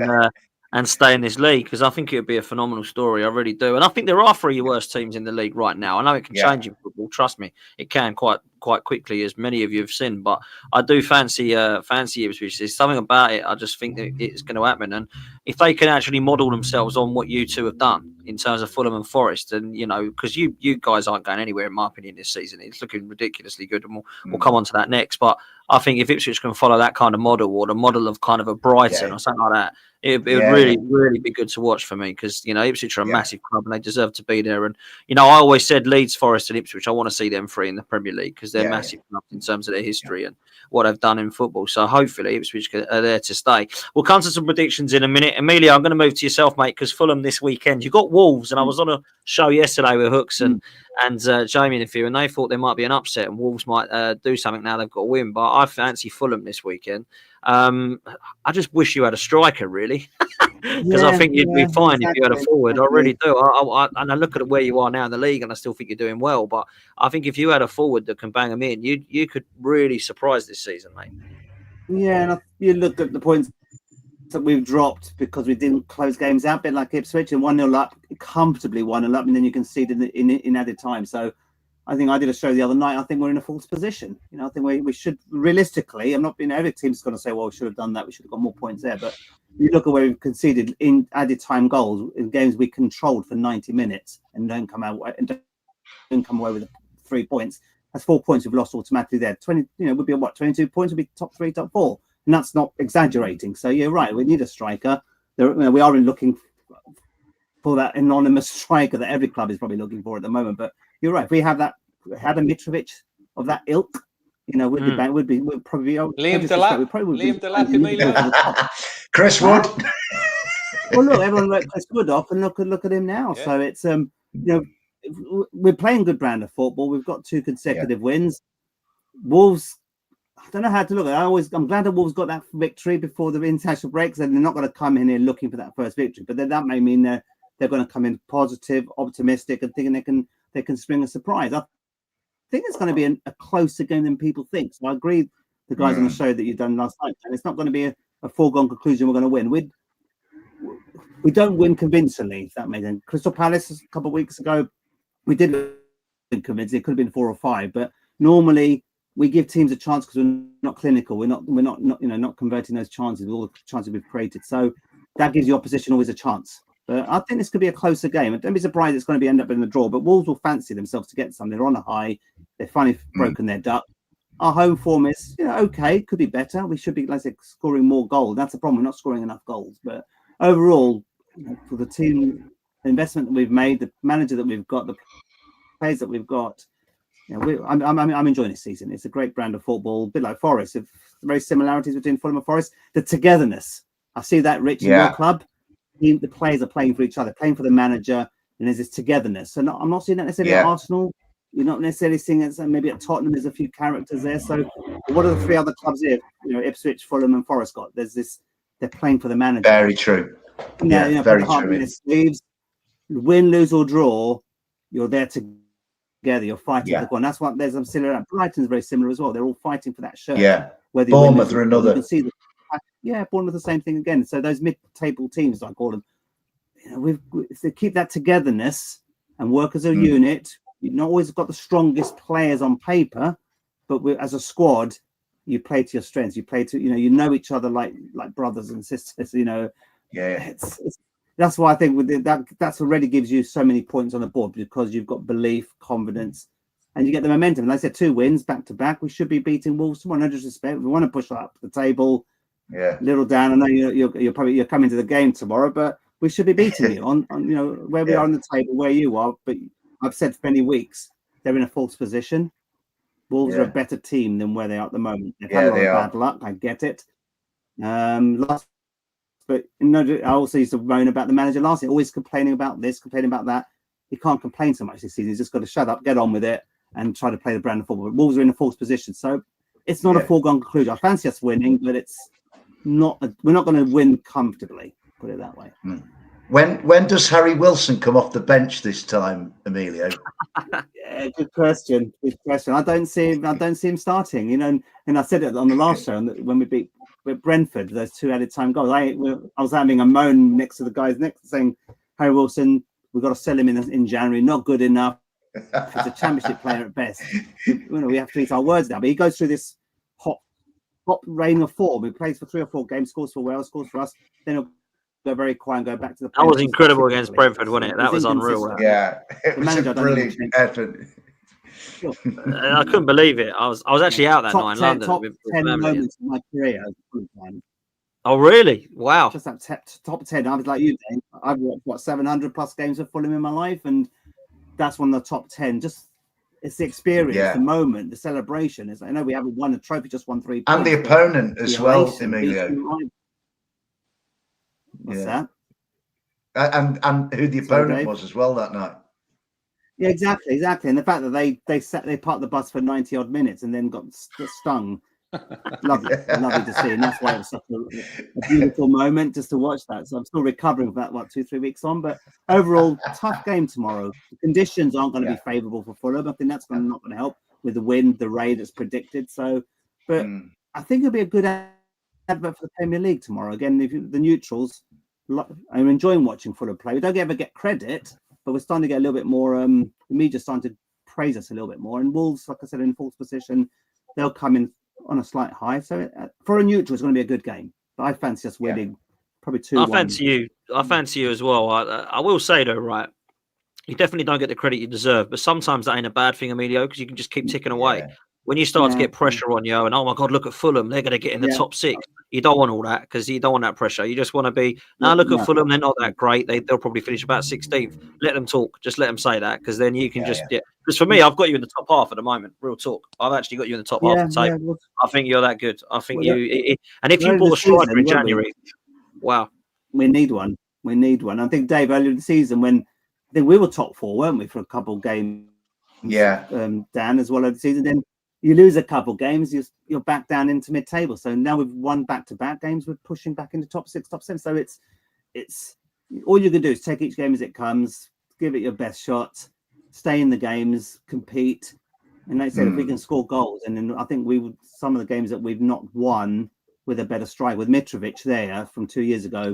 Speaker 1: and stay in this league, because I think it would be a phenomenal story. I really do. And I think there are three worst teams in the league right now. I know it can change in football. Trust me, it can quite quickly, as many of you have seen. But I do fancy Ipswich. There's something about it. I just think that it's going to happen. And if they can actually model themselves on what you two have done in terms of Fulham and Forest, and because you guys aren't going anywhere in my opinion this season. It's looking ridiculously good, and we'll come on to that next. But I think if Ipswich can follow that kind of model, or the model of kind of a Brighton or something like that, it would really be good to watch for me, because Ipswich are a massive club and they deserve to be there. And I always said Leeds, Forest, and Ipswich, I want to see them three in the Premier League, because they're massive clubs in terms of their history and what they've done in football. So hopefully Ipswich are there to stay. We'll come to some predictions in a minute. Amelia, I'm going to move to yourself, mate, because Fulham this weekend, you got Wolves, and I was on a show yesterday with Hooks and Jamie and a few, and they thought there might be an upset and Wolves might do something now they've got to win. But I fancy Fulham this weekend. I just wish you had a striker, really, because I think you'd be fine if you had a forward. I really do. And I look at where you are now in the league, and I still think you're doing well. But I think if you had a forward that can bang them in, you could really surprise this season, mate.
Speaker 4: Yeah, and you look at the points that we've dropped because we didn't close games out, a bit like Ipswich, and 1-0 up, comfortably 1-0 up, and then you conceded in added time. So I think I did a show the other night. I think we're in a false position. I think we should realistically. I'm not. Every team's going to say, "Well, we should have done that. We should have got more points there." But you look at where we've conceded in added time goals in games we controlled for 90 minutes and don't come away with 3 points. That's 4 points we've lost automatically there. 20, would be 22 points would be top 3, top 4, and that's not exaggerating. So you're right. We need a striker. We are looking for that anonymous striker that every club is probably looking for at the moment. But you're right. If we have a Mitrovic of that ilk, we'd probably be
Speaker 3: Liam Delap, Emilio.
Speaker 2: Chris Wood.
Speaker 4: Well, look, everyone wrote Chris Wood off, and look at him now. Yeah. So it's we're playing good brand of football. We've got 2 consecutive wins. Wolves, I don't know how to look at it. I'm glad that Wolves got that victory before the international breaks, and they're not going to come in here looking for that first victory. But then that may mean they're going to come in positive, optimistic, and thinking they can spring a surprise. I think it's going to be a closer game than people think. So I agree with the guys on the show that you've done last night, and it's not going to be a foregone conclusion we're going to win. We don't win convincingly, if that makes sense. Crystal Palace a couple of weeks ago, we did win convincingly. It could have been 4 or 5, but normally we give teams a chance because we're not clinical. We're not converting those chances with all the chances we've created. So that gives the opposition always a chance. But I think this could be a closer game. Don't be surprised it's going to end up in the draw. But Wolves will fancy themselves to get some. They're on a high. They've finally broken their duck. our home form is okay, could be better. We should be, let's say, scoring more goals. That's the problem. We're not scoring enough goals. But overall, for the team, the investment that we've made, the manager that we've got, the players that we've got, I'm enjoying this season. It's a great brand of football, a bit like Forest. It's very similarities between Fulham and Forest. The togetherness, I see that, Rich, in your club. The players are playing for each other, playing for the manager, and there's this togetherness. So I'm not seeing that necessarily at Arsenal. You're not necessarily seeing it. Maybe at Tottenham, there's a few characters there. So what are the three other clubs here? Ipswich, Fulham, and Forest got. There's this. They're playing for the manager.
Speaker 2: Very true.
Speaker 4: Yeah, very true. In their sleeves. Win, lose, or draw, you're there together. You're fighting for the goal. And that's what there's some similar. Brighton's very similar as well. They're all fighting for that shirt.
Speaker 2: Yeah.
Speaker 4: Whether
Speaker 2: Bournemouth or another.
Speaker 4: You can see Bournemouth the same thing again. So those mid-table teams, I call them. If they keep that togetherness and work as a unit, you've not always got the strongest players on paper, but as a squad, you play to your strengths. You play to you know each other like brothers and sisters. That's why I think with that's already gives you so many points on the board, because you've got belief, confidence, and you get the momentum. And like I said, 2 wins back to back. We should be beating Wolves. 100 respect. We want to push up the table. Yeah, little down. I know you're coming to the game tomorrow, but we should be beating you on where we are on the table, where you are. But I've said for many weeks they're in a false position. Wolves are a better team than where they are at the moment. They've had a lot of bad luck. I get it. But I also used to moan about the manager last year, always complaining about this, complaining about that. He can't complain so much this season. He's just got to shut up, get on with it, and try to play the brand of football. But Wolves are in a false position, so it's not a foregone conclusion. I fancy us winning, but it's not. We're not going to win comfortably. Put it that way.
Speaker 2: When does Harry Wilson come off the bench this time, Emilio?
Speaker 4: Good question. I don't see him starting. And I said it on the last show when we beat Brentford, those 2 added time goals. I was having a moan next to the guys next, saying, Harry Wilson, we've got to sell him in January. Not good enough. He's a championship player at best. We have to eat our words now. But he goes through this hot reign of form. He plays for 3 or 4 games, scores for Wales, scores for us. Then he'll go very quiet and go back to the.
Speaker 1: That was incredible against Brentford, wasn't it? That was unreal.
Speaker 2: Yeah, it was a brilliant effort.
Speaker 1: I couldn't believe it. I was actually out that night in London.
Speaker 4: Top 10 moments of my career.
Speaker 1: Oh, really? Wow.
Speaker 4: Just that top 10. I was like you, Dave. I've watched 700 plus games of Fulham in my life, and that's one of the top 10. Just it's the experience, the moment, the celebration. I know we haven't won a trophy, just won 3 points.
Speaker 2: And the opponent as well, Emilio.
Speaker 4: What's that?
Speaker 2: And who the opponent was as well that night.
Speaker 4: Yeah, exactly. And the fact that they parked the bus for 90 odd minutes and then got stung. Lovely to see, and that's why it was such a beautiful moment just to watch that. So I'm still recovering from that 2-3 weeks on, but overall tough game tomorrow. The conditions aren't going to be favourable for Fulham. I think that's not going to help with the wind, the rain that's predicted. So, but I think it'll be a good advert for the Premier League tomorrow. Again, the neutrals, I'm enjoying watching Fulham play. We don't ever get credit, but we're starting to get a little bit more. The media's starting to praise us a little bit more. And Wolves, like I said, in false position, they'll come in on a slight high. So for a neutral, it's going to be a good game. But I fancy us winning probably 2-1.
Speaker 1: I fancy you as well. I will say though, right, you definitely don't get the credit you deserve, but sometimes that ain't a bad thing, Emilio, because you can just keep ticking away. When you start to get pressure on you and, oh my God, look at Fulham, they're going to get in the top 6. You don't want all that, because you don't want that pressure. You just want to be, look at Fulham, they're not that great. They'll probably finish about 16th. Let them talk. Just let them say that, because then you can Because for me, I've got you in the top half at the moment, real talk. I've actually got you in the top half of the table. I think you're that good. I think and if you bought a striker in January, wow.
Speaker 4: We need one. I think, Dave, earlier in the season, when I think we were top 4, weren't we, for a couple of games? Dan, as well, over the season. Then you lose a couple of games, you're back down into mid-table. So now we've won back-to-back games. We're pushing back into top 6, top 7. So it's all you can do is take each game as it comes, give it your best shot, stay in the games, compete. And like I said, if we can score goals, and then I think some of the games that we've not won with a better strike, with Mitrovic there from 2 years ago,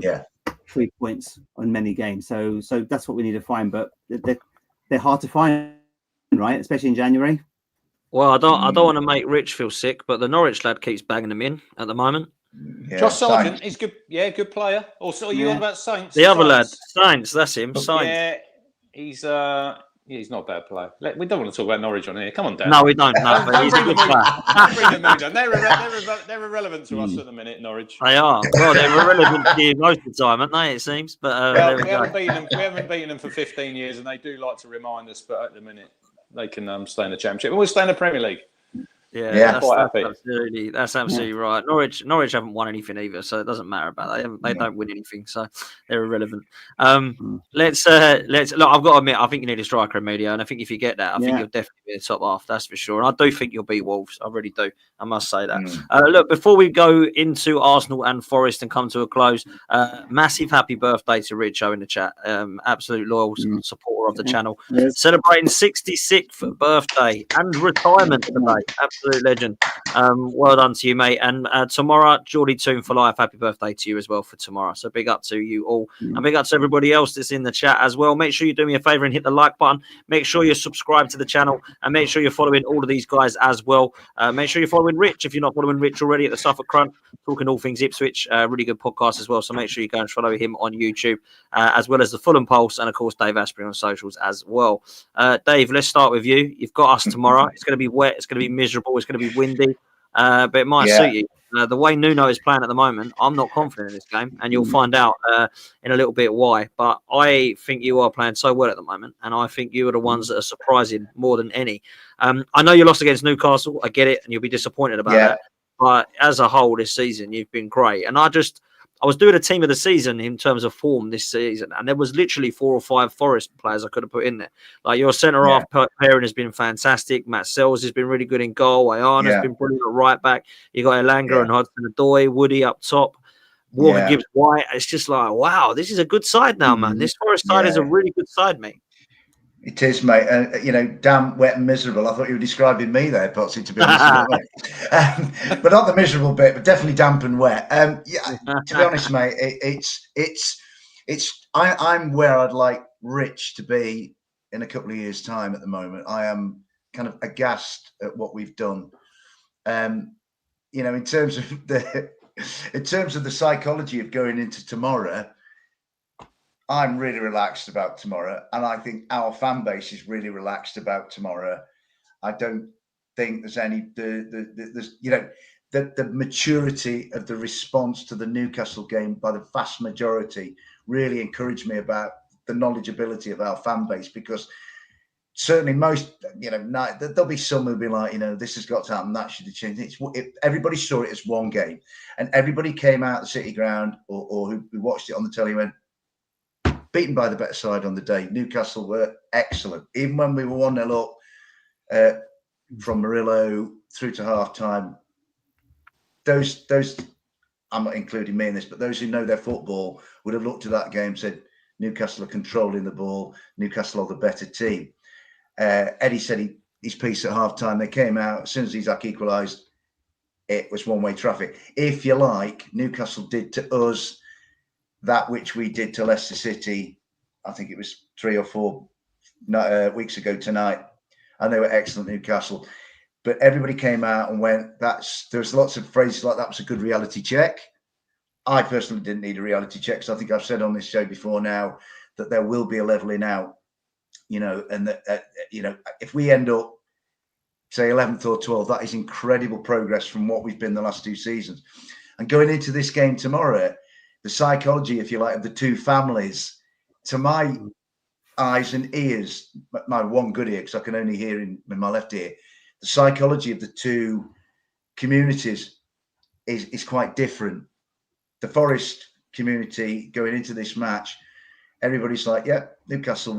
Speaker 4: 3 points on many games. So that's what we need to find. But they're hard to find, right? Especially in January.
Speaker 1: Well, I don't want to make Rich feel sick, but the Norwich lad keeps bagging them in at the moment.
Speaker 3: Josh Sargent, he's good. Yeah, good player. Also, are you on about Saints?
Speaker 1: The other lad, Saints, that's him. Saints.
Speaker 3: Yeah, he's he's not a bad player. We don't want to talk about Norwich on here. Come on, Dan.
Speaker 1: No, we don't. No, but he's a good player.
Speaker 3: Bring the mood down. They're irrelevant to us at the minute, Norwich.
Speaker 1: They are. Well, they're irrelevant to you most of the time, aren't they? It seems. But there we go.
Speaker 3: We haven't beaten them for 15 years, and they do like to remind us. But at the minute, they can stay in the Championship, and we'll stay in the Premier League.
Speaker 1: Yeah, that's absolutely right. Norwich haven't won anything either, so it doesn't matter about that. They don't win anything, so they're irrelevant. Let's look. I've got to admit, I think you need a striker in media, and I think if you get that, I think you'll definitely be in the top half. That's for sure. And I do think you'll beat Wolves. I really do. I must say that. Look, before we go into Arsenal and Forest and come to a close, massive happy birthday to Richo in the chat. Absolute loyal supporter of the channel, celebrating 66th birthday and retirement today. Absolute legend. Well done to you, mate. And tomorrow, Geordie Toon for life. Happy birthday to you as well for tomorrow. So big up to you all. And big up to everybody else that's in the chat as well. Make sure you do me a favor and hit the like button. Make sure you're subscribed to the channel and make sure you're following all of these guys as well. Make sure you're following Rich if you're not following Rich already at the Suffolk Crunch, talking all things Ipswich. Really good podcast as well. So make sure you go and follow him on YouTube, as well as the Fulham Pulse and of course Dave Asprey on socials as well. Dave, let's start with you. You've got us tomorrow. It's going to be wet. It's going to be miserable. It's going to be windy, but it might suit you. The way Nuno is playing at the moment, I'm not confident in this game, and you'll find out in a little bit why. But I think you are playing so well at the moment, and I think you are the ones that are surprising more than any. I know you lost against Newcastle. I get it, and you'll be disappointed about that. But as a whole this season, you've been great. And I was doing a team of the season in terms of form this season, and there was literally 4 or 5 Forest players I could have put in there. Like your centre half pairing has been fantastic. Matt Sells has been really good in goal. Ayana has been brilliant at right back. You got Elanga and Hudson-Odoi, Woody up top, Morgan Gibbs White. It's just like, wow, this is a good side now, man. This Forest side is a really good side, mate.
Speaker 2: It is, mate. Damp, wet, and miserable. I thought you were describing me there, Potsy, to be honest. But not the miserable bit, but definitely damp and wet. To be honest, mate, I'm where I'd like Rich to be in a couple of years' time. At the moment, I am kind of aghast at what we've done. In terms of the psychology of going into tomorrow, I'm really relaxed about tomorrow, and I think our fan base is really relaxed about tomorrow. I don't think there's any the maturity of the response to the Newcastle game by the vast majority really encouraged me about the knowledgeability of our fan base, because certainly most, there'll be some who'll be like, this has got to happen, that should have changed. Everybody saw it as one game, and everybody came out the City Ground or who watched it on the telly and went, beaten by the better side on the day. Newcastle were excellent. Even when we were 1-0 up from Murillo through to half-time, those, I'm not including me in this, but those who know their football would have looked at that game and said, Newcastle are controlling the ball. Newcastle are the better team. Eddie said his piece at half-time. They came out. As soon as Isaac equalised, it was one-way traffic. If you like, Newcastle did to us that which we did to Leicester City, I think it was 3 or 4 weeks ago tonight, and they were excellent, Newcastle. But everybody came out and went, there's lots of phrases like that was a good reality check. I personally didn't need a reality check, because I think I've said on this show before now that there will be a levelling out, and that, if we end up, say, 11th or 12th, that is incredible progress from what we've been the last 2 seasons. And going into this game tomorrow, the psychology, if you like, of the 2 families, to my eyes and ears, my one good ear, because I can only hear in my left ear, the psychology of the 2 communities is quite different. The Forest community going into this match, everybody's like, Newcastle.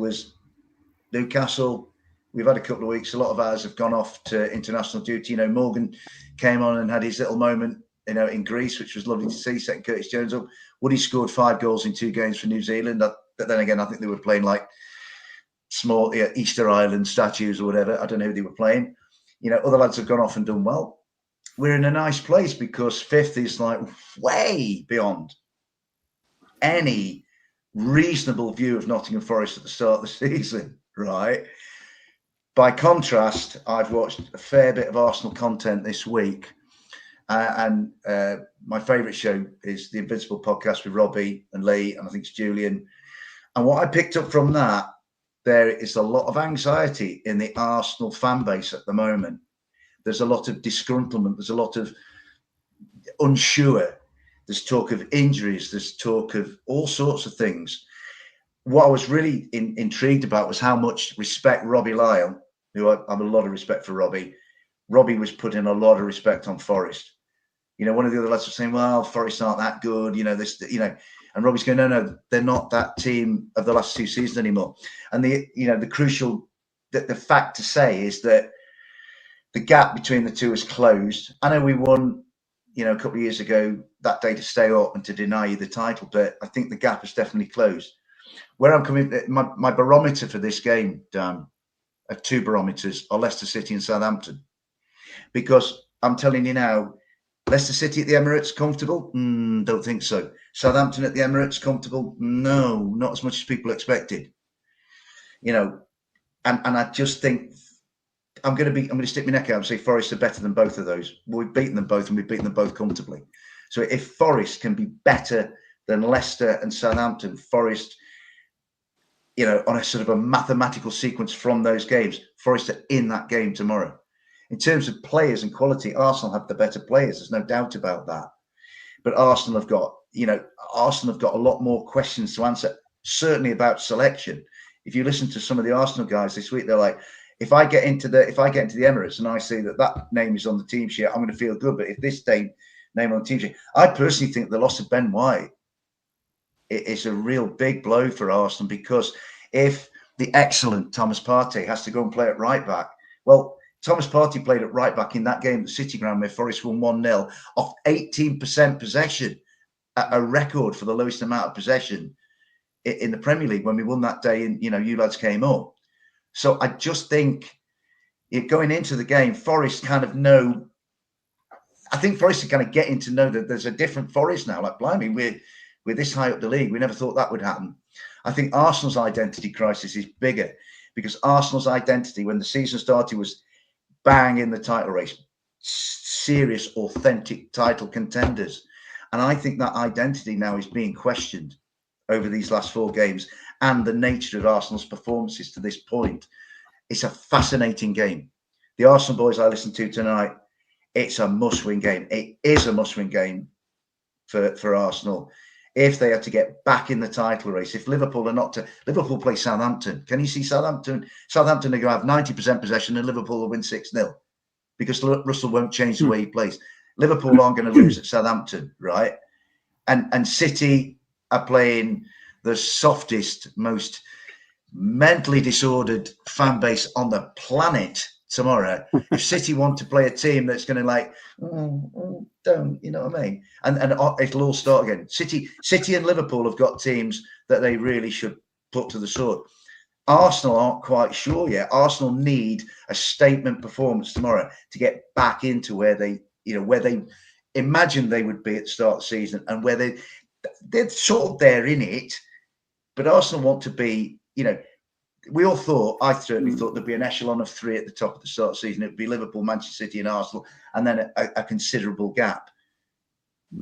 Speaker 2: We've had a couple of weeks. A lot of ours have gone off to international duty. Morgan came on and had his little moment, in Greece, which was lovely to see, setting Curtis Jones up. Woody scored 5 goals in 2 games for New Zealand. But then again, I think they were playing like small Easter Island statues or whatever. I don't know who they were playing. Other lads have gone off and done well. We're in a nice place because 5th is like way beyond any reasonable view of Nottingham Forest at the start of the season, right? By contrast, I've watched a fair bit of Arsenal content this week. And my favourite show is the Invincible podcast with Robbie and Lee, and I think it's Julian. And what I picked up from that there is a lot of anxiety in the Arsenal fan base at the moment. There's a lot of disgruntlement. There's a lot of unsure. There's talk of injuries. There's talk of all sorts of things. What I was really intrigued about was how much respect Robbie Lyle, who I have a lot of respect for Robbie was putting a lot of respect on Forest. You know, one of the other lads was saying, well, Forest aren't that good, you know, this, you know, and Robbie's going, no, they're not that team of the last 2 seasons anymore. And the crucial, the fact to say is that the gap between the two is closed. I know we won, you know, a couple of years ago that day to stay up and to deny you the title, but I think the gap is definitely closed. Where I'm coming, my barometer for this game, Dan, I have 2 barometers, are Leicester City and Southampton. Because I'm telling you now, Leicester City at the Emirates, comfortable? Don't think so. Southampton at the Emirates, comfortable? No, not as much as people expected. You know, and I just think I'm going to stick my neck out and say Forest are better than both of those. We've beaten them both, and we've beaten them both comfortably. So if Forest can be better than Leicester and Southampton, Forest, you know, on a sort of a mathematical sequence from those games, Forest are in that game tomorrow. In terms of players and quality, Arsenal have the better players. There's no doubt about that. But Arsenal have got, you know, a lot more questions to answer, certainly about selection. If you listen to some of the Arsenal guys this week, they're like, if I get into the Emirates and I see that name is on the team sheet, I'm going to feel good. But if this name on the team sheet, I personally think the loss of Ben White is a real big blow for Arsenal, because if the excellent Thomas Partey has to go and play at right back, well, Thomas Partey played at right back in that game at the City Ground where Forest won 1-0 off 18% possession, a record for the lowest amount of possession in the Premier League when we won that day. And, you know, you lads came up. So I just think going into the game, Forest kind of know. I think Forest are kind of getting to know that there's a different Forest now. Like, blimey, we're this high up the league. We never thought that would happen. I think Arsenal's identity crisis is bigger, because Arsenal's identity when the season started was bang in the title race, serious, authentic title contenders. And I think that identity now is being questioned over these last 4 games, and the nature of Arsenal's performances to this point. It's a fascinating game. The Arsenal boys I listened to tonight, it's a must-win game. It is a must-win game for Arsenal. If they have to get back in the title race, if Liverpool are not to, Liverpool play Southampton. Can you see Southampton? Southampton are going to have 90% possession and Liverpool will win 6-0 because Russell won't change the way he plays. Liverpool aren't going to lose at Southampton, right? And City are playing the softest, most mentally disordered fan base on the planet tomorrow. If City want to play a team that's going to like, don't, you know what I mean? And it'll all start again. City and Liverpool have got teams that they really should put to the sword. Arsenal aren't quite sure yet. Arsenal need a statement performance tomorrow to get back into where they imagined they would be at the start of the season, and where they're sort of there in it. But Arsenal want to be, you know, I certainly thought there'd be an echelon of 3 at the top of the start of the season. It'd be Liverpool, Manchester City and Arsenal, and then a considerable gap.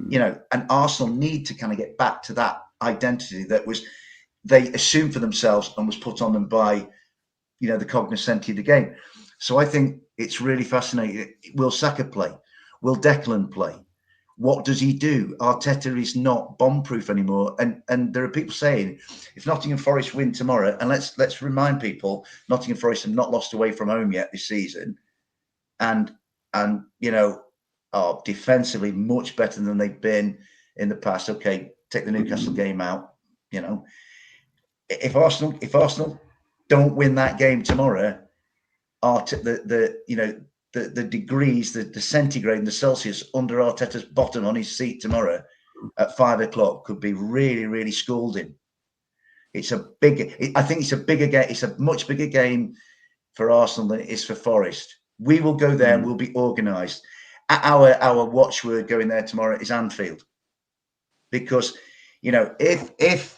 Speaker 2: You know, and Arsenal need to kind of get back to that identity that they assumed for themselves and was put on them by, you know, the cognoscenti of the game. So I think it's really fascinating. Will Saka play? Will Declan play? What does he do? Arteta is not bomb-proof anymore. And there are people saying, if Nottingham Forest win tomorrow, and let's remind people, Nottingham Forest have not lost away from home yet this season, and you know, are defensively much better than they've been in the past. Okay, take the Newcastle game out. You know, if Arsenal don't win that game tomorrow, the degrees, the centigrade and the Celsius under Arteta's bottom on his seat tomorrow at 5 o'clock could be really, really scalding. I think it's a bigger game. It's a much bigger game for Arsenal than it is for Forest. We will go there and we'll be organised. Our watchword going there tomorrow is Anfield, because, you know, if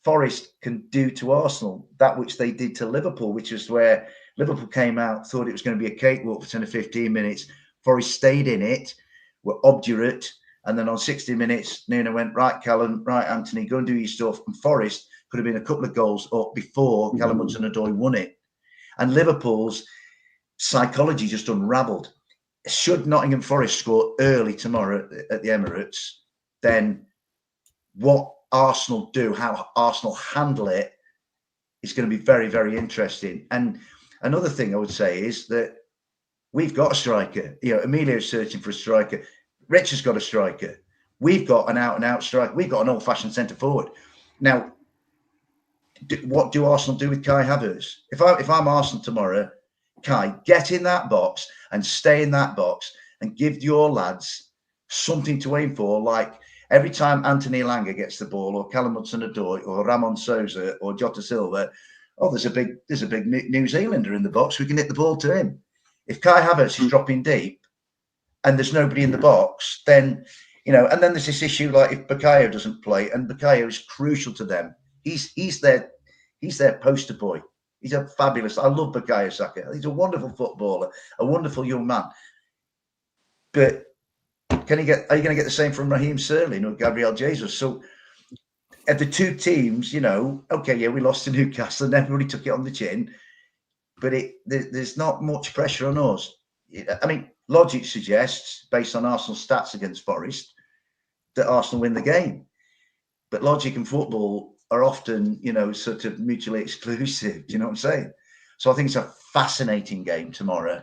Speaker 2: Forest can do to Arsenal that which they did to Liverpool, which is where Liverpool came out, thought it was going to be a cakewalk for 10 or 15 minutes. Forest stayed in it, were obdurate. And then on 60 minutes, Nuno went, right, Callum, right, Anthony, go and do your stuff. And Forest could have been a couple of goals up before Callum Hudson-Odoi won it. And Liverpool's psychology just unravelled. Should Nottingham Forest score early tomorrow at the Emirates, then what Arsenal do, how Arsenal handle it, is going to be very, very interesting. And another thing I would say is that we've got a striker. Emilio's searching for a striker. Rich has got a striker. We've got an out-and-out striker. We've got an old-fashioned centre forward. Now, what do Arsenal do with Kai Havertz? If I'm Arsenal tomorrow, Kai, get in that box and stay in that box and give your lads something to aim for. Like every time Anthony Elanga gets the ball, or Callum Hudson-Odoi, or Ramon Sousa, or Jota Silva, there's a big New Zealander in the box. We can hit the ball to him. If Kai Havertz is dropping deep and there's nobody in the box, then and then there's this issue like if Bukayo doesn't play, and Bukayo is crucial to them. He's their poster boy. He's a fabulous. I love Bukayo Saka. He's a wonderful footballer, a wonderful young man. But are you going to get the same from Raheem Sterling or Gabriel Jesus? So at the two teams, we lost to Newcastle and everybody took it on the chin. But there's not much pressure on us. I mean, logic suggests, based on Arsenal's stats against Forest, that Arsenal win the game. But logic and football are often, sort of mutually exclusive. Do you know what I'm saying? So I think it's a fascinating game tomorrow.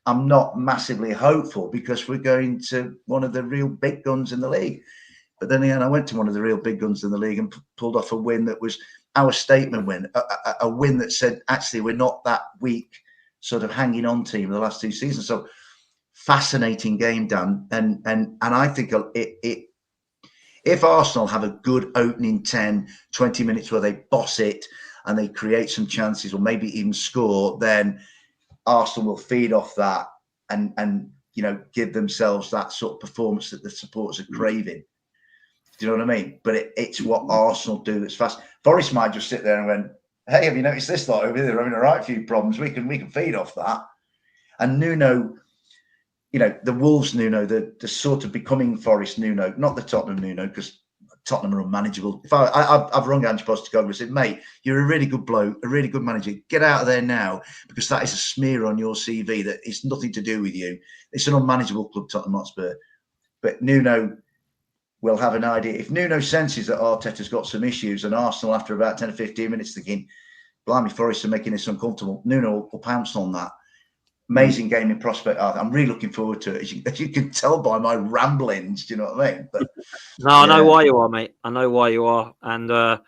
Speaker 2: I'm not massively hopeful because we're going to one of the real big guns in the league. But then again, I went to one of the real big guns in the league and pulled off a win that was our statement win, a win that said, actually, we're not that weak sort of hanging on team the last two seasons. So fascinating game, Dan. And I think if Arsenal have a good opening 10, 20 minutes where they boss it and they create some chances or maybe even score, then Arsenal will feed off that and give themselves that sort of performance that the supporters are craving. Do you know what I mean? But it's what Arsenal do that's fast. Forest might just sit there and went, hey, have you noticed this lot over here? They're having a right few problems. We can feed off that. And Nuno, the Wolves Nuno, the sort of becoming Forest Nuno, not the Tottenham Nuno, because Tottenham are unmanageable. If I've rung Ange Postecoglou and said, mate, you're a really good bloke, a really good manager. Get out of there now, because that is a smear on your CV that it's nothing to do with you. It's an unmanageable club, Tottenham Hotspur. But Nuno will have an idea. If Nuno senses that Arteta's got some issues and Arsenal, after about 10 or 15 minutes, thinking, blimey, Forest are making this uncomfortable, Nuno will pounce on that. Amazing game in prospect. I'm really looking forward to it. As you can tell by my ramblings, do you know what I mean? But,
Speaker 1: no, I know why you are, mate. I know why you are. And I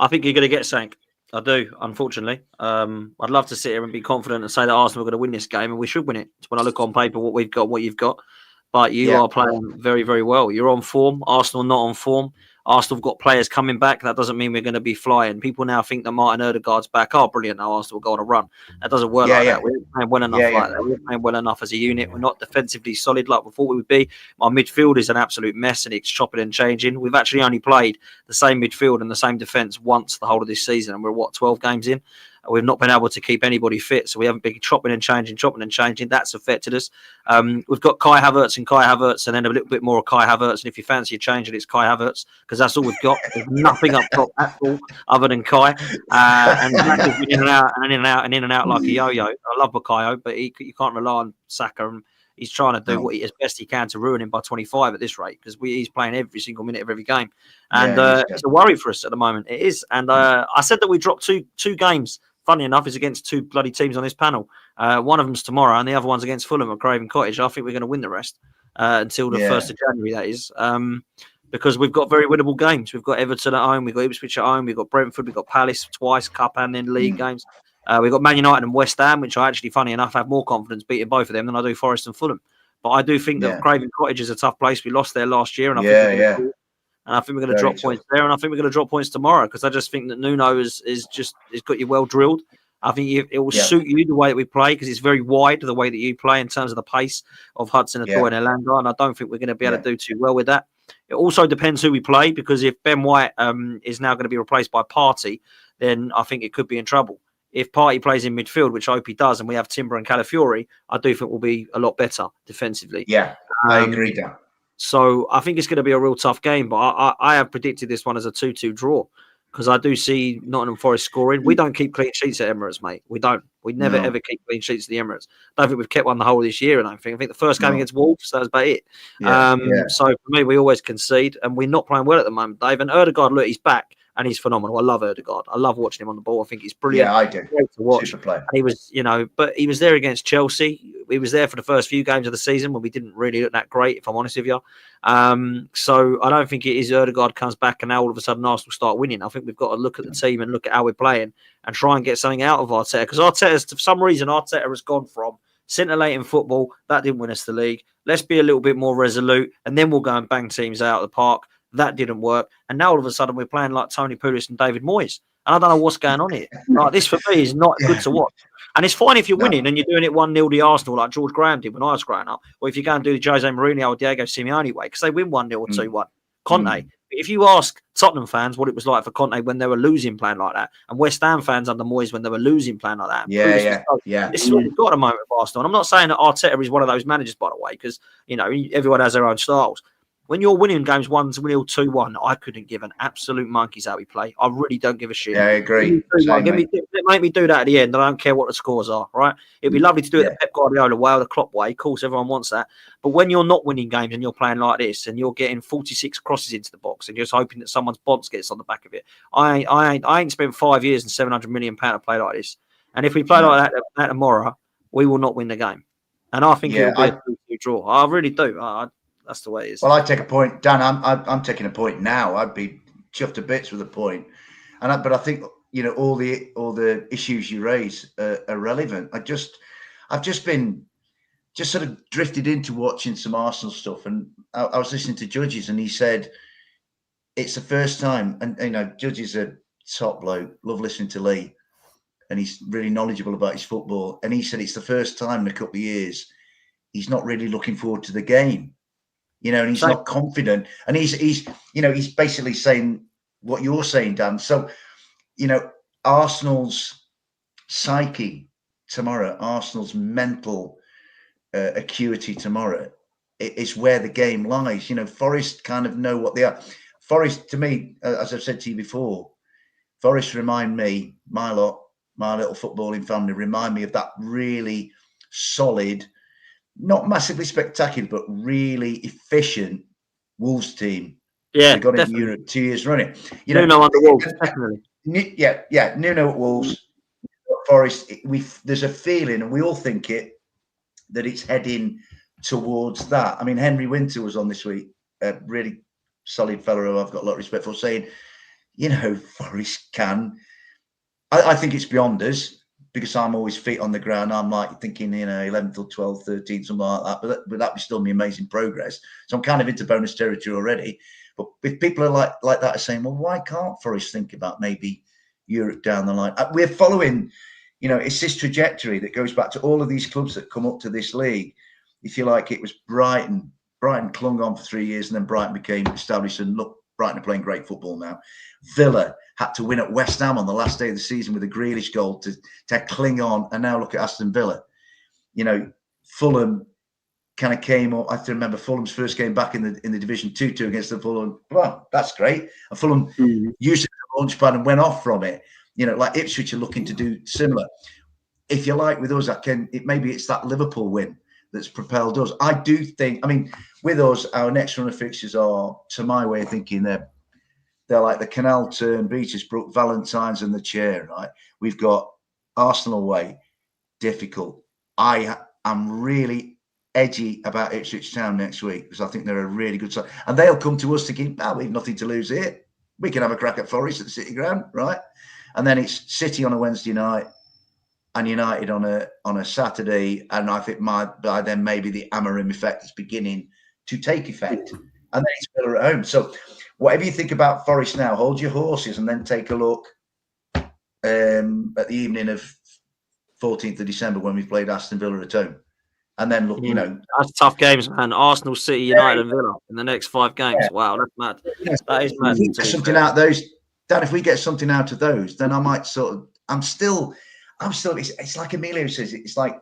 Speaker 1: think you're going to get sank. I do, unfortunately. I'd love to sit here and be confident and say that Arsenal are going to win this game, and we should win it. It's when I look on paper what we've got, what you've got. But you are playing very, very well. You're on form. Arsenal not on form. Arsenal have got players coming back. That doesn't mean we're going to be flying. People now think that Martin Odegaard's back. Oh, brilliant. Now Arsenal will go on a run. That doesn't work like that. We're playing well enough like that. We're playing well enough as a unit. We're not defensively solid like we thought we would be. Our midfield is an absolute mess and it's chopping and changing. We've actually only played the same midfield and the same defence once the whole of this season. And we're, 12 games in? We've not been able to keep anybody fit, so we haven't been chopping and changing. That's affected us. We've got Kai Havertz, and then a little bit more of Kai Havertz. And if you fancy a change, it's Kai Havertz, because that's all we've got. There's nothing up top at all other than Kai. And Saka's been in and out and in and out and in and out like a yo-yo. I love Bukayo, but you can't rely on Saka. And he's trying to do as best he can to ruin him by 25 at this rate, because he's playing every single minute of every game. And it's a worry for us at the moment. It is. And I said that we dropped two games. Funny enough, is against two bloody teams on this panel. One of them's tomorrow, and the other one's against Fulham at Craven Cottage. I think we're going to win the rest until the 1st of January, that is, because we've got very winnable games. We've got Everton at home, we've got Ipswich at home, we've got Brentford, we've got Palace twice, Cup and then league games. We've got Man United and West Ham, which I actually, funny enough, have more confidence beating both of them than I do Forest and Fulham. But I do think that Craven Cottage is a tough place. We lost there last year, and I think we're going to drop points there, and I think we're going to drop points tomorrow, because I just think that Nuno is got you well drilled. I think it will suit you the way that we play, because it's very wide the way that you play in terms of the pace of Hudson-Odoi and Elanga, and I don't think we're going to be able to do too well with that. It also depends who we play, because if Ben White is now going to be replaced by Partey, then I think it could be in trouble. If Partey plays in midfield, which I hope he does, and we have Timber and Calafiori, I do think we'll be a lot better defensively.
Speaker 2: Yeah, I agree, Dan.
Speaker 1: So I think it's going to be a real tough game, but I have predicted this one as a 2-2 draw. because I do see Nottingham Forest scoring. We don't keep clean sheets at Emirates, mate. We don't. We never ever keep clean sheets at the Emirates. I don't think we've kept one the whole of this year. I think the first game against Wolves, that was about it. So for me, we always concede, and we're not playing well at the moment, Dave. And Ødegaard, look, he's back. And he's phenomenal. I love Ødegaard. I love watching him on the ball. I think he's brilliant.
Speaker 2: Yeah, I do.
Speaker 1: Great to watch.
Speaker 2: Super player.
Speaker 1: And he was, but he was there against Chelsea. He was there for the first few games of the season when we didn't really look that great, if I'm honest with you. So I don't think it is Ødegaard comes back and now all of a sudden Arsenal start winning. I think we've got to look at the team and look at how we're playing and try and get something out of Arteta. Because Arteta, for some reason, Arteta has gone from scintillating football. That didn't win us the league. Let's be a little bit more resolute and then we'll go and bang teams out of the park. That didn't work. And now all of a sudden we're playing like Tony Pulis and David Moyes. And I don't know what's going on here. Like, this for me is not good to watch. And it's fine if you're winning and you're doing it 1-0 the Arsenal like George Graham did when I was growing up. Or if you go and do the Jose Mourinho or Diego Simeone way, because they win 1-0 or 2-1. Conte. If you ask Tottenham fans what it was like for Conte when they were losing playing like that, and West Ham fans under Moyes when they were losing playing like that. This is what we've got at the moment with Arsenal. And I'm not saying that Arteta is one of those managers, by the way, because, everyone has their own styles. When you're winning games 1-0, 2-1, I couldn't give an absolute monkey's how we play. I really don't give a shit.
Speaker 2: Yeah, I agree.
Speaker 1: Make me do that at the end. I don't care what the scores are, right? It'd be lovely to do it the Pep Guardiola way or the Klopp way. Of course, everyone wants that. But when you're not winning games and you're playing like this and you're getting 46 crosses into the box and you're just hoping that someone's bods gets on the back of it, I ain't spent 5 years and £700 million to play like this. And if we play like that tomorrow, we will not win the game. And I think it'll be a 2-2 draw. I really do. That's the way it is.
Speaker 2: Well, I take a point, Dan. I'm taking a point now. I'd be chuffed to bits with a point, but I think all the issues you raise are relevant. I've just been sort of drifted into watching some Arsenal stuff, and I was listening to Judges, and he said it's the first time, and Judges a top bloke, love listening to Lee, and he's really knowledgeable about his football, and he said it's the first time in a couple of years he's not really looking forward to the game. And he's not confident, and he's basically saying what you're saying, Dan. So, Arsenal's psyche tomorrow, Arsenal's mental acuity tomorrow is where the game lies. Forest kind of know what they are. Forest, to me, as I've said to you before, Forest remind me, my little footballing family remind me of that really solid, not massively spectacular, but really efficient Wolves team.
Speaker 1: Yeah,
Speaker 2: they got in Europe 2 years running.
Speaker 1: Nuno under Wolves, definitely.
Speaker 2: Yeah, Nuno at Wolves, Forest. There's a feeling, and we all think that it's heading towards that. I mean, Henry Winter was on this week, a really solid fellow who I've got a lot of respect for, saying, Forest can. I think it's beyond us. Because I'm always feet on the ground, I'm like thinking, 11th or 12th, 13th, something like that. But that would still be amazing progress. So I'm kind of into bonus territory already. But if people are like that, are saying, well, why can't Forest think about maybe Europe down the line? We're following, it's this trajectory that goes back to all of these clubs that come up to this league. If you like, it was Brighton. Brighton clung on for 3 years, and then Brighton became established. And look, Brighton are playing great football now. Villa had to win at West Ham on the last day of the season with a Grealish goal to cling on, and now look at Aston Villa. Fulham kind of came up. I have to remember Fulham's first game back in the Division 2-2 against the Fulham. Well, that's great. And Fulham used it as a launch pad and went off from it. Like Ipswich are looking to do similar. If you like, with us, maybe it's that Liverpool win that's propelled us. I do think. I mean, with us, our next run of fixtures are, to my way of thinking, they're like the Canal Turn, Beatisbrook, Valentine's, and the Chair, right? We've got Arsenal away, difficult. I am really edgy about Ipswich Town next week because I think they're a really good side. And they'll come to us thinking, we've nothing to lose here. We can have a crack at Forest at the City Ground, right? And then it's City on a Wednesday night and United on a Saturday. And I think by then maybe the Amorim effect is beginning to take effect. And then it's Villa at home. So whatever you think about Forest now, hold your horses and then take a look at the evening of 14th of December when we played Aston Villa at home. And then look,
Speaker 1: that's tough games, man. Arsenal, City, United, and Villa in the next 5 games. Yeah. Wow, that's mad. That is mad.
Speaker 2: Something out of those, Dan. If we get something out of those, then I might I'm still. It's like Emilio says. It's like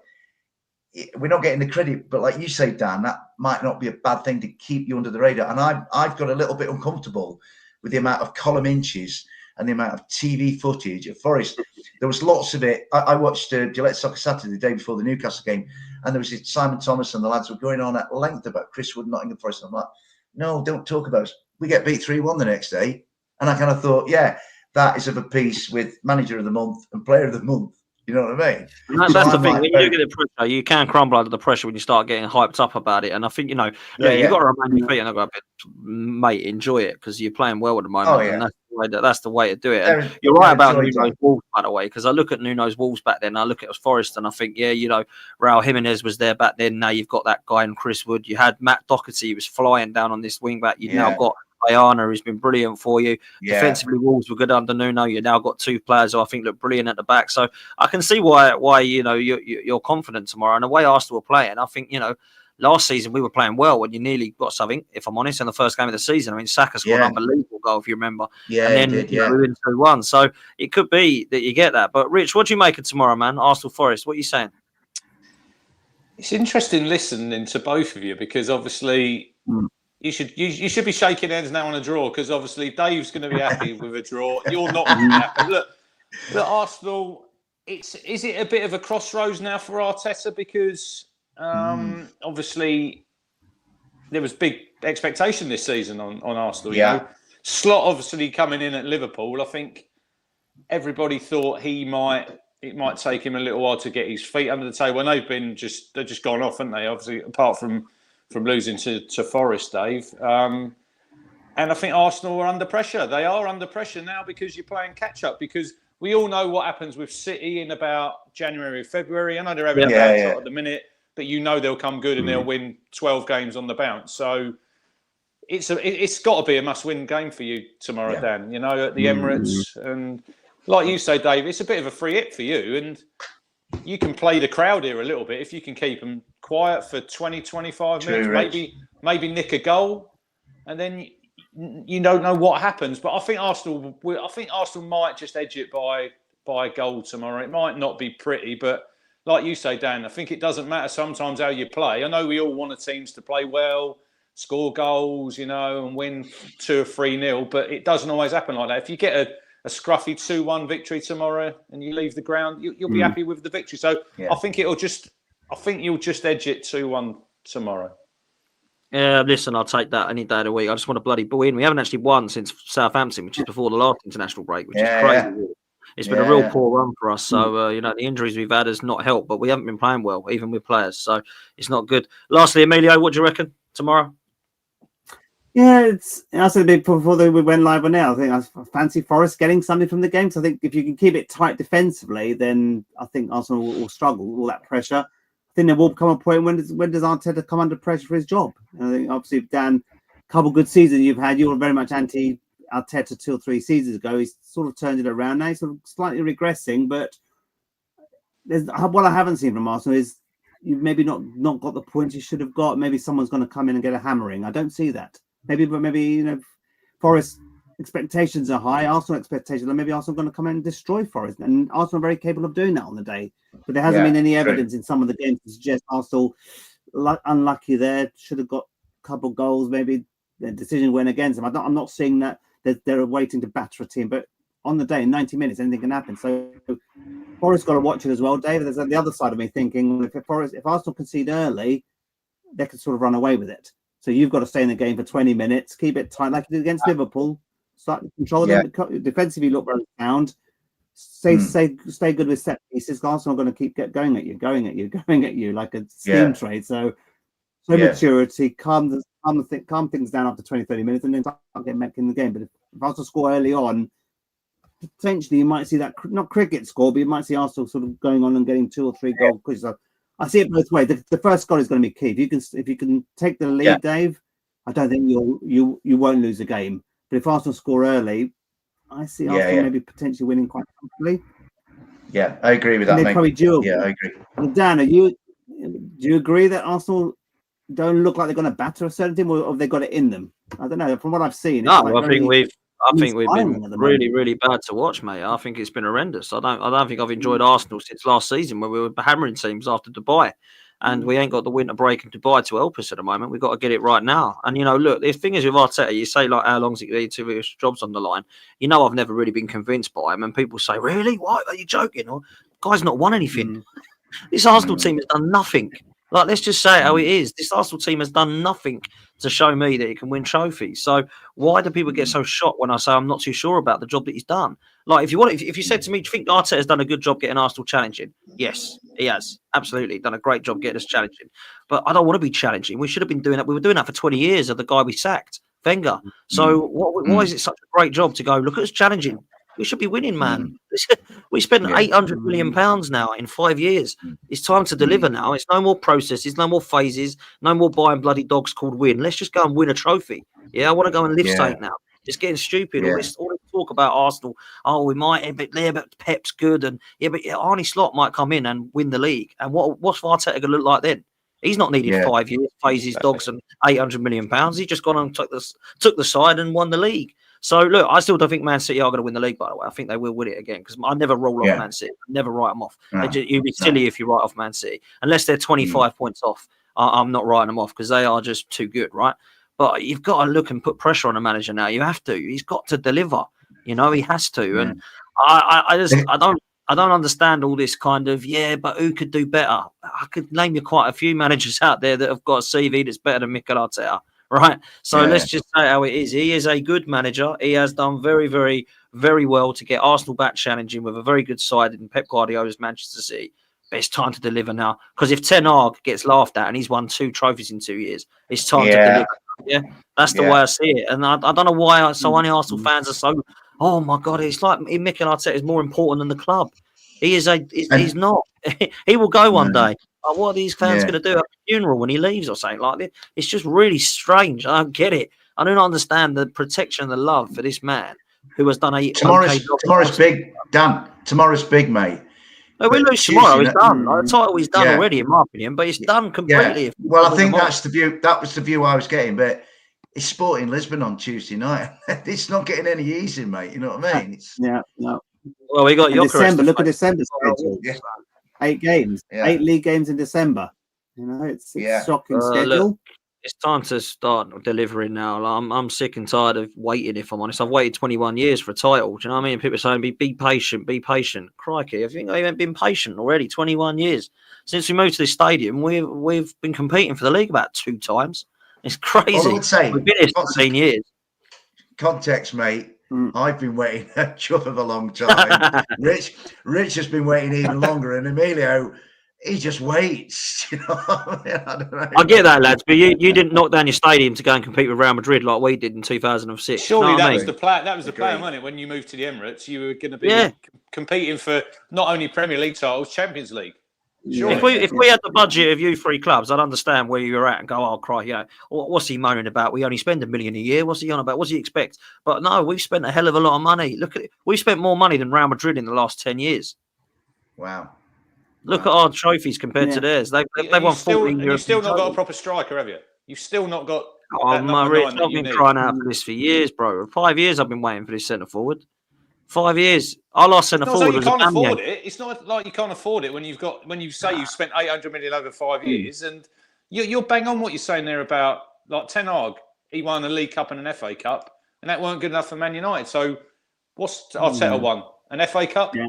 Speaker 2: we're not getting the credit, but like you say, Dan, that might not be a bad thing to keep you under the radar. And I've got a little bit uncomfortable with the amount of column inches and the amount of TV footage at Forest. There was lots of it. I watched Gillette Soccer Saturday, the day before the Newcastle game, and there was Simon Thomas and the lads were going on at length about Chris Wood, Nottingham Forest. And I'm like, no, don't talk about it. We get beat 3-1 the next day. And I kind of thought, yeah, that is of a piece with Manager of the Month and Player of the Month. You know what I mean?
Speaker 1: That's the thing. When you do get the pressure, you can crumble under the pressure when you start getting hyped up about it. And I think, you've got to remain your feet and I've got to, mate, enjoy it because you're playing well at the moment. And that's the way to do it. And you're right about Nuno's Wolves, by the way, because I look at Nuno's Wolves back then. I look at Forest and I think, Raul Jimenez was there back then. Now you've got that guy in Chris Wood. You had Matt Doherty, who was flying down on this wing back. You've now got Ayana, who's been brilliant for you. Defensively, Wolves were good under Nuno. You've now got two players who I think look brilliant at the back. So I can see why you're confident tomorrow. And the way Arsenal were playing, I think, last season we were playing well when you nearly got something, if I'm honest, in the first game of the season. I mean, Saka scored an unbelievable goal, if you remember. Yeah, and then we were in 2-1. So it could be that you get that. But Rich, what do you make of tomorrow, man? Arsenal Forest, what are you saying?
Speaker 3: It's interesting listening to both of you because obviously you should be shaking hands now on a draw because obviously Dave's going to be happy with a draw. You're not going to be happy. Look, Arsenal, is it a bit of a crossroads now for Arteta because obviously there was big expectation this season on Arsenal. You know? Slot obviously coming in at Liverpool. I think everybody thought it might take him a little while to get his feet under the table. And they've just gone off, haven't they? Obviously, apart from losing to Forest, Dave. And I think Arsenal are under pressure. They are under pressure now because you're playing catch-up. Because we all know what happens with City in about January, February. I know they're having a bad shot at the minute, but they'll come good and they'll win 12 games on the bounce. So it's got to be a must-win game for you tomorrow, Dan. At the Emirates. And like you say, Dave, it's a bit of a free hit for you. And you can play the crowd here a little bit if you can keep them quiet for 20, 25 minutes, maybe nick a goal, and then you don't know what happens. But I think Arsenal might just edge it by a goal tomorrow. It might not be pretty, but like you say, Dan, I think it doesn't matter sometimes how you play. I know we all want the teams to play well, score goals, and win 2 or 3-0, but it doesn't always happen like that. If you get a scruffy 2-1 victory tomorrow and you leave the ground, you'll be happy with the victory. So I think you'll just edge it 2-1 tomorrow.
Speaker 1: Yeah, listen, I'll take that any day of the week. I just want to bloody win. We haven't actually won since Southampton, which is before the last international break, which is crazy. Yeah. It's been a real poor run for us. So, the injuries we've had has not helped, but we haven't been playing well, even with players. So it's not good. Lastly, Emilio, what do you reckon tomorrow?
Speaker 4: Yeah, I said before we went live on now. I think I fancy Forest getting something from the game. So I think if you can keep it tight defensively, then I think Arsenal will struggle with all that pressure. I think there will come a point when does Arteta come under pressure for his job? And I think obviously, Dan, a couple of good seasons you've had. You were very much anti Arteta 2 or 3 seasons ago. He's sort of turned it around now. He's sort of slightly regressing, but what I haven't seen from Arsenal is you've maybe not got the points you should have got. Maybe someone's going to come in and get a hammering. I don't see that. Maybe Forest expectations are high. Arsenal expectations, and maybe Arsenal are going to come in and destroy Forest. And Arsenal are very capable of doing that on the day. But there hasn't been any evidence in some of the games to suggest Arsenal unlucky there. Should have got a couple of goals. Maybe the decision went against them. I'm not seeing that they're waiting to batter a team. But on the day, in 90 minutes, anything can happen. So Forest got to watch it as well, David. There's the other side of me thinking if Arsenal concede early, they could sort of run away with it. So you've got to stay in the game for 20 minutes, keep it tight like you did against Liverpool. Start to control them. Defensively, look very sound. Stay good with set pieces. Arsenal are going to keep going at you like a steam train. So maturity, calm things down after 20, 30 minutes, and then start getting back in the game. But if Arsenal score early on, potentially you might see that not cricket score, but you might see Arsenal sort of going on and getting 2 or 3 goals. So I see it both ways. The first goal is going to be key. If you can take the lead, Dave, I don't think you won't lose the game. But if Arsenal score early, I see Arsenal maybe potentially winning quite comfortably.
Speaker 2: Yeah, I agree with that.
Speaker 4: Probably dual.
Speaker 2: Yeah, I agree.
Speaker 4: And Dan, do you agree that Arsenal don't look like they're going to batter a certain team, or have they got it in them? I don't know. From what I've seen,
Speaker 1: I think we've been really, really bad to watch, mate. I think it's been horrendous. I don't think I've enjoyed Arsenal since last season when we were hammering teams after Dubai. and we ain't got the winter break in Dubai to help us at the moment. We've got to get it right now. And, look, the thing is with Arteta, you say, like, how long's it going to be his job's on the line? I've never really been convinced by him. And people say, really? What? Are you joking? Or, guy's not won anything. This Arsenal team has done nothing. Like, let's just say it how it is. This Arsenal team has done nothing to show me that it can win trophies. So why do people get so shocked when I say I'm not too sure about the job that he's done? Like, if you said to me, do you think Arteta has done a good job getting Arsenal challenging? Yes, he has. Absolutely. Done a great job getting us challenging. But I don't want to be challenging. We should have been doing that. We were doing that for 20 years of the guy we sacked, Wenger. So why is it such a great job to go, look at us challenging? We should be winning, man. We spent £800 million now in 5 years. It's time to deliver now. It's no more processes, no more phases, no more buying bloody dogs called win. Let's just go and win a trophy. Yeah, I want to go and lift something now. It's getting stupid. All this talk about Arsenal. Oh, we might, but Pep's good, and but Arne Slot might come in and win the league. And what's Arteta going to look like then? He's not needed 5 years, phases, dogs, and £800 million. He just gone and took the side and won the league. So, look, I still don't think Man City are going to win the league, by the way. I think they will win it again because I never roll off Man City. I never write them off. You'd be silly if you write off Man City. Unless they're 25 points off, I'm not writing them off because they are just too good, right? But you've got to look and put pressure on the manager now. You have to. He's got to deliver. He has to. And I don't understand all this kind of, but who could do better? I could name you quite a few managers out there that have got a CV that's better than Mikel Arteta. Right. So let's just say how it is. He is a good manager. He has done very, very, very well to get Arsenal back challenging with a very good side in Pep Guardiola's Manchester City. But it's time to deliver now. Because if Ten Hag gets laughed at and he's won 2 trophies in 2 years, it's time to deliver. Yeah. That's the way I see it. And I don't know why so many Arsenal fans are so, oh my God, it's like Mikel Arteta is more important than the club. He is he's not. He will go one day. Like, what are these fans going to do at the funeral when he leaves or something like this? It's just really strange. I don't get it. I don't understand the protection and the love for this man who has done a
Speaker 2: tomorrow's big, Dan. Tomorrow's big, mate.
Speaker 1: No, we lose tomorrow. It's done. The title is done already, in my opinion, but it's done completely.
Speaker 2: Yeah. Well, I think that's the view. That was the view I was getting. But it's Sporting Lisbon on Tuesday night. It's not getting any easier, mate. You know what I mean?
Speaker 4: No.
Speaker 1: Well, we got
Speaker 4: December. Look at December schedule. 8 games, 8 league games in December. It's a shocking schedule.
Speaker 1: Look, it's time to start delivering now. I'm sick and tired of waiting, if I'm honest. I've waited 21 years for a title. Do you know what I mean? People are saying, be patient, be patient. Crikey, I think I haven't been patient already, 21 years. Since we moved to this stadium, we've been competing for the league about 2 times. It's crazy.
Speaker 2: Well, I would say,
Speaker 1: we've been here 16 years.
Speaker 2: Context, mate. I've been waiting a chuff of a long time. Rich has been waiting even longer, and Emilio, he just waits. I don't know.
Speaker 1: I get that, lads, but you didn't knock down your stadium to go and compete with Real Madrid like we did in 2006.
Speaker 3: Surely that was the plan. That was the plan, wasn't it? When you moved to the Emirates, you were going to be competing for not only Premier League titles, Champions League. Sure.
Speaker 1: If we had the budget of you 3 clubs, I'd understand where you're at and go, oh, cry, what's he moaning about? We only spend $1 million a year. What's he on about? What does he expect? But no, we've spent a hell of a lot of money. Look at it. We spent more money than Real Madrid in the last 10 years.
Speaker 2: Wow.
Speaker 1: Look at our trophies compared to theirs. They've won 14 years.
Speaker 3: You've still not got a proper striker, have you? You've still not got.
Speaker 1: Oh, my Rich, I've been crying out for this for years, bro. 5 years I've been waiting for this centre forward. 5 years. Our last centre forward was
Speaker 3: can't afford it. It's not like you can't afford it when you say you've spent 800 million over 5 years, and you're bang on what you're saying there about like Ten Hag. He won a League Cup and an FA Cup, and that weren't good enough for Man United. So what's Arteta won? An FA Cup?
Speaker 2: Yeah.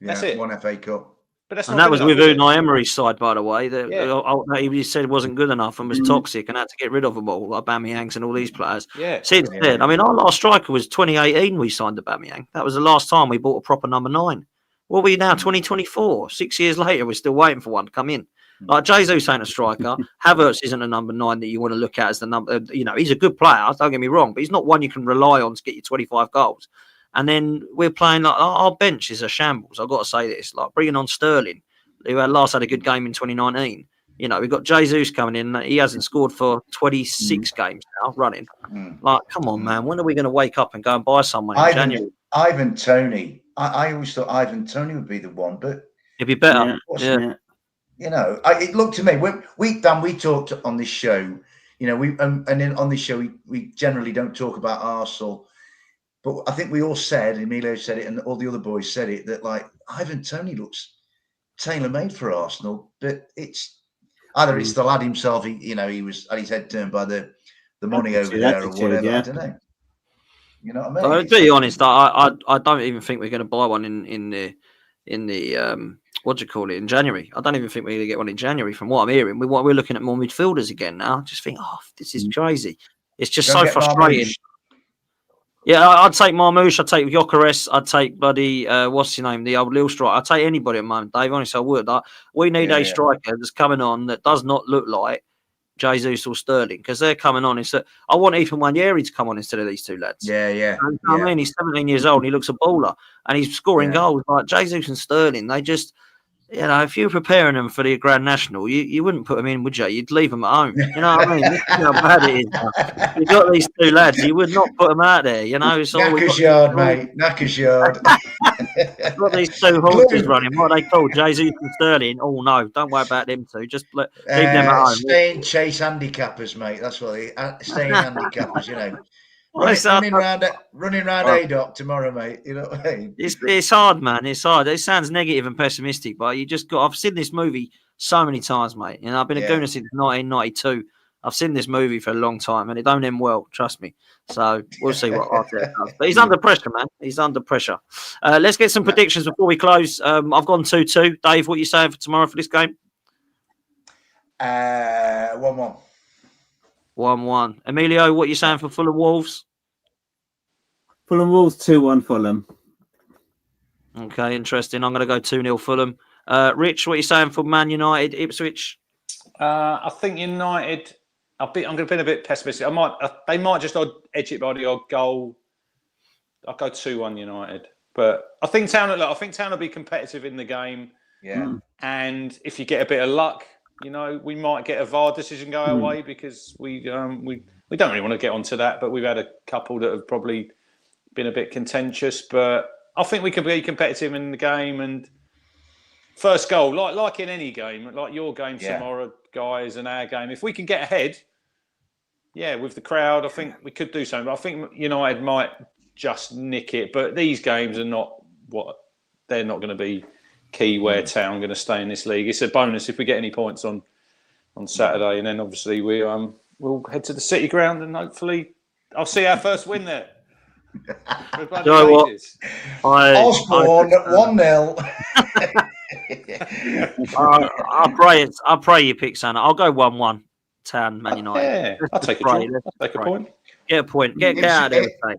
Speaker 3: That's it.
Speaker 2: 1 FA Cup.
Speaker 3: But that's
Speaker 1: and that was with Unai Emery's side, by the way. He said wasn't good enough and was toxic and had to get rid of them all, like Aubameyang and all these players. Since then, I mean, our last striker was 2018. We signed Aubameyang. That was the last time we bought a proper number 9. What are we now? 2024. 6 years later, we're still waiting for one to come in. Like Jesus ain't a striker. Havertz isn't a number 9 that you want to look at as the number. He's a good player. Don't get me wrong, but he's not one you can rely on to get you 25 goals. And then we're playing like our bench is a shambles. I've got to say this, like bringing on Sterling, who had a good game in 2019. We've got Jesus coming in. He hasn't scored for 26 games now running. Like, come on, man. When are we going to wake up and go and buy someone in January?
Speaker 2: Ivan Toney. I always thought Ivan Toney would be the one, but
Speaker 1: it'd be better.
Speaker 2: It looked to me. We talked on this show. And then on this show we generally don't talk about Arsenal. But I think we all said, Emilio said it, and all the other boys said it, that like Ivan Toney looks tailor-made for Arsenal, but it's either it's the lad himself, he had his head turned by the money over there or whatever.
Speaker 4: Yeah.
Speaker 2: I don't know. You know what I mean?
Speaker 1: To be honest, I don't even think we're going to buy one in the what do you call it, in January. I don't even think we're going to get one in January. From what I'm hearing, we're looking at more midfielders again now. I just think, this is crazy. It's just so frustrating.
Speaker 2: Marmoush.
Speaker 1: Yeah, I'd take Marmoush, I'd take Gyökeres, I'd take bloody what's his name, the old Lille striker. I'd take anybody at the moment, Dave. Honestly, I would. We need a striker that's coming on that does not look like Jesus or Sterling, because they're coming on. I want Ethan Nwaneri to come on instead of these two lads.
Speaker 2: Yeah.
Speaker 1: I mean, he's 17 years old and he looks a baller and he's scoring goals like Jesus and Sterling. They just, if you're preparing them for the Grand National, you wouldn't put them in, would you? You'd leave them at home. You know what I mean? This is how bad it is. You've got these two lads, you would not put them out there. You know, it's
Speaker 2: Knackers yard, mate. Knackers yard.
Speaker 1: Got these two horses running. What are they called? Jesus and Sterling. Oh no, don't worry about them two. Just leave them at home.
Speaker 2: Staying chase handicappers, mate. That's what staying handicappers. You know, running around ADOC tomorrow, mate. You know what I mean?
Speaker 1: It's hard, man. It's hard. It sounds negative and pessimistic, but I've seen this movie so many times, mate. And I've been a gooner since 1992. I've seen this movie for a long time, and it don't end well. Trust me. So we'll see what Arteta does. But he's under pressure, man. He's under pressure. Let's get some predictions before we close. I've gone 2-2. Dave, what are you saying for tomorrow for this game?
Speaker 2: 1-1.
Speaker 1: 1-1. Emilio, what are you saying for Fulham Wolves?
Speaker 4: Fulham Wolves 2-1 Fulham.
Speaker 1: Okay, interesting. I'm going to go 2-0 Fulham. Rich, what are you saying for Man United, Ipswich?
Speaker 3: I think United. I'm going to be a bit pessimistic. They might just edge it by the odd goal. I'll go 2-1 United. But I think Town will be competitive in the game.
Speaker 2: Yeah.
Speaker 3: And if you get a bit of luck, we might get a VAR decision go our way, because we don't really want to get onto that, but we've had a couple that have probably been a bit contentious. But I think we can be competitive in the game, and first goal, like in any game, like your game tomorrow, guys, and our game, if we can get ahead, with the crowd, I think we could do something. But I think United might just nick it. But these games are they're not going to be key where Town going to stay in this league. It's a bonus if we get any points on Saturday, and then obviously we'll head to the City Ground, and hopefully I'll see our first win there.
Speaker 1: You know what?
Speaker 2: Osborne 1-0.
Speaker 1: I pray you pick Santa. I'll go 1-1 Town Man United.
Speaker 3: Yeah, I'll take a point. Take a point.
Speaker 1: Get a point. Get out of there.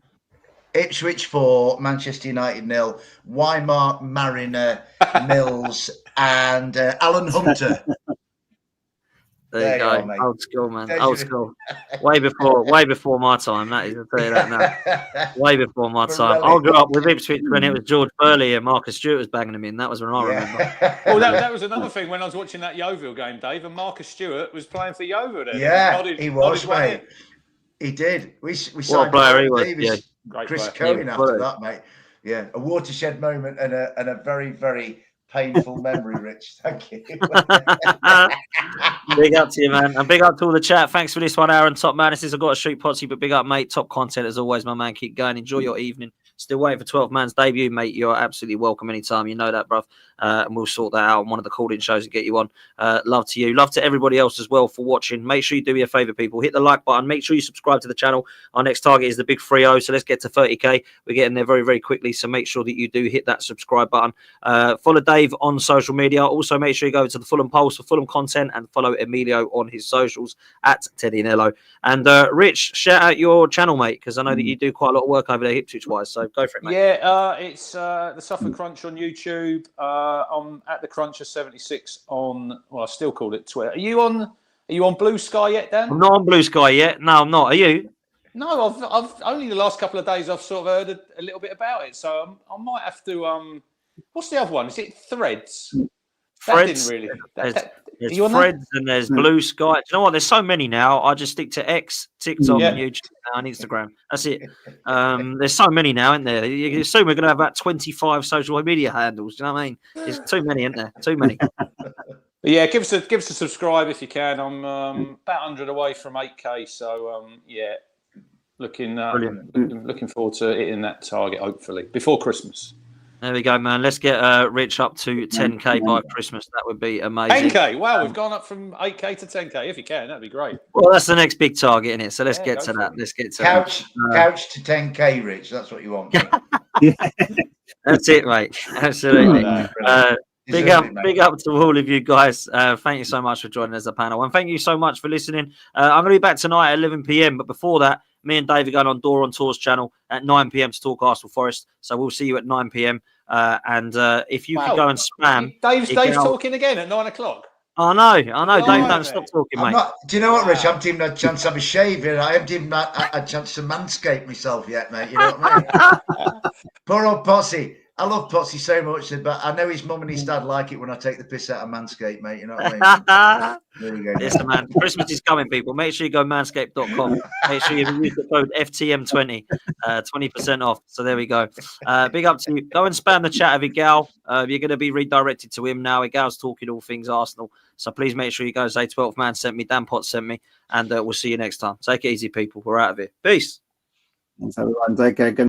Speaker 2: Ipswich 4, Manchester United 0, Weimar Mariner Mills, and Alan Hunter.
Speaker 1: There you go. Mate. Old school, man. Old school. Way before my time. That is, I'll tell you that now. Way before my time. I grew up with Ipswich when it was George Burley and Marcus Stewart was banging them in. That was when I remember.
Speaker 3: Well, that was another thing when I was watching that Yeovil game, Dave, and Marcus Stewart was playing for Yeovil then.
Speaker 2: Yeah, he was, mate. He did. We signed
Speaker 1: Davis,
Speaker 2: Chris Cohen after that, mate. Yeah, a watershed moment and a very, very painful memory, Rich. Thank you.
Speaker 1: Big up to you, man. And big up to all the chat. Thanks for this 1 hour and Top Madnesses. I've got to shoot Potsy, but big up, mate. Top content as always, my man. Keep going. Enjoy your evening. Still waiting for 12 Man's debut, mate. You're absolutely welcome anytime. You know that, bruv. And we'll sort that out on one of the call-in shows and get you on. Love to you. Love to everybody else as well for watching. Make sure you do me a favour, people. Hit the like button. Make sure you subscribe to the channel. Our next target is the big 3-0. So let's get to 30K. We're getting there very, very quickly. So make sure that you do hit that subscribe button. Follow Dave on social media. Also, make sure you go to the Fulham Pulse for Fulham content and follow Emilio on his socials at Teddy Nello. And Rich, shout out your channel, mate, because I know that you do quite a lot of work over there, Ipswich-wise. So go for it, mate.
Speaker 3: Yeah, it's the Suffolk Crunch on YouTube. I'm at the Cruncher 76 on. Well, I still call it Twitter. Are you on Blue Sky yet, Dan?
Speaker 1: I'm not on Blue Sky yet. No, I'm not. Are you?
Speaker 3: No, I've only the last couple of days I've sort of heard a little bit about it. So I might have to. What's the other one? Is it Threads?
Speaker 1: Threads.
Speaker 3: That didn't really.
Speaker 1: There's Threads and there's Blue Sky. Do you know what? There's so many now. I just stick to X, TikTok, and YouTube and Instagram. That's it. There's so many now, isn't there? You assume we're going to have about 25 social media handles. Do you know what I mean? There's too many, isn't there? Too many.
Speaker 3: Yeah, give us a subscribe if you can. I'm about 100 away from 8K. So looking forward to hitting that target hopefully before Christmas.
Speaker 1: There we go, man. Let's get Rich up to 10K by Christmas. That would be amazing.
Speaker 3: 10K. Wow, we've gone up from 8K to 10K. If you can, that'd be great.
Speaker 1: Well, that's the next big target, isn't it? So let's get to that. Let's get to
Speaker 2: couch to 10K, Rich. That's what you want.
Speaker 1: That's it, mate. Absolutely. Big up to all of you guys. Thank you so much for joining us as a panel. And thank you so much for listening. I'm going to be back tonight at 11 p.m. But before that, me and Dave are going on Door on Tour's channel at 9 p.m. to talk Arsenal Forest. So we'll see you at 9 p.m. And if you could go and spam.
Speaker 3: Dave's talking again at 9 o'clock.
Speaker 1: I know. Dave, don't stop talking, mate.
Speaker 2: Do you know what, Rich? I'm teaming a chance to have a shave here. I haven't even had a chance to manscape myself yet, mate. You know what I mean? Poor old Potsy. I love Potsy so much, but I know his mum and his dad like it when I take the piss out of Manscaped, mate. You know what I mean? There you go.
Speaker 1: Listen, man. Christmas is coming, people. Make sure you go manscaped.com. Make sure you use the code FTM20, 20% off. So there we go. Big up to you. Go and spam the chat of Igal. You're going to be redirected to him now. Igal's talking all things Arsenal. So please make sure you go say 12th man sent me, Dan Potts sent me, and we'll see you next time. Take it easy, people. We're out of here. Peace.
Speaker 4: Thanks, everyone. Take care. Good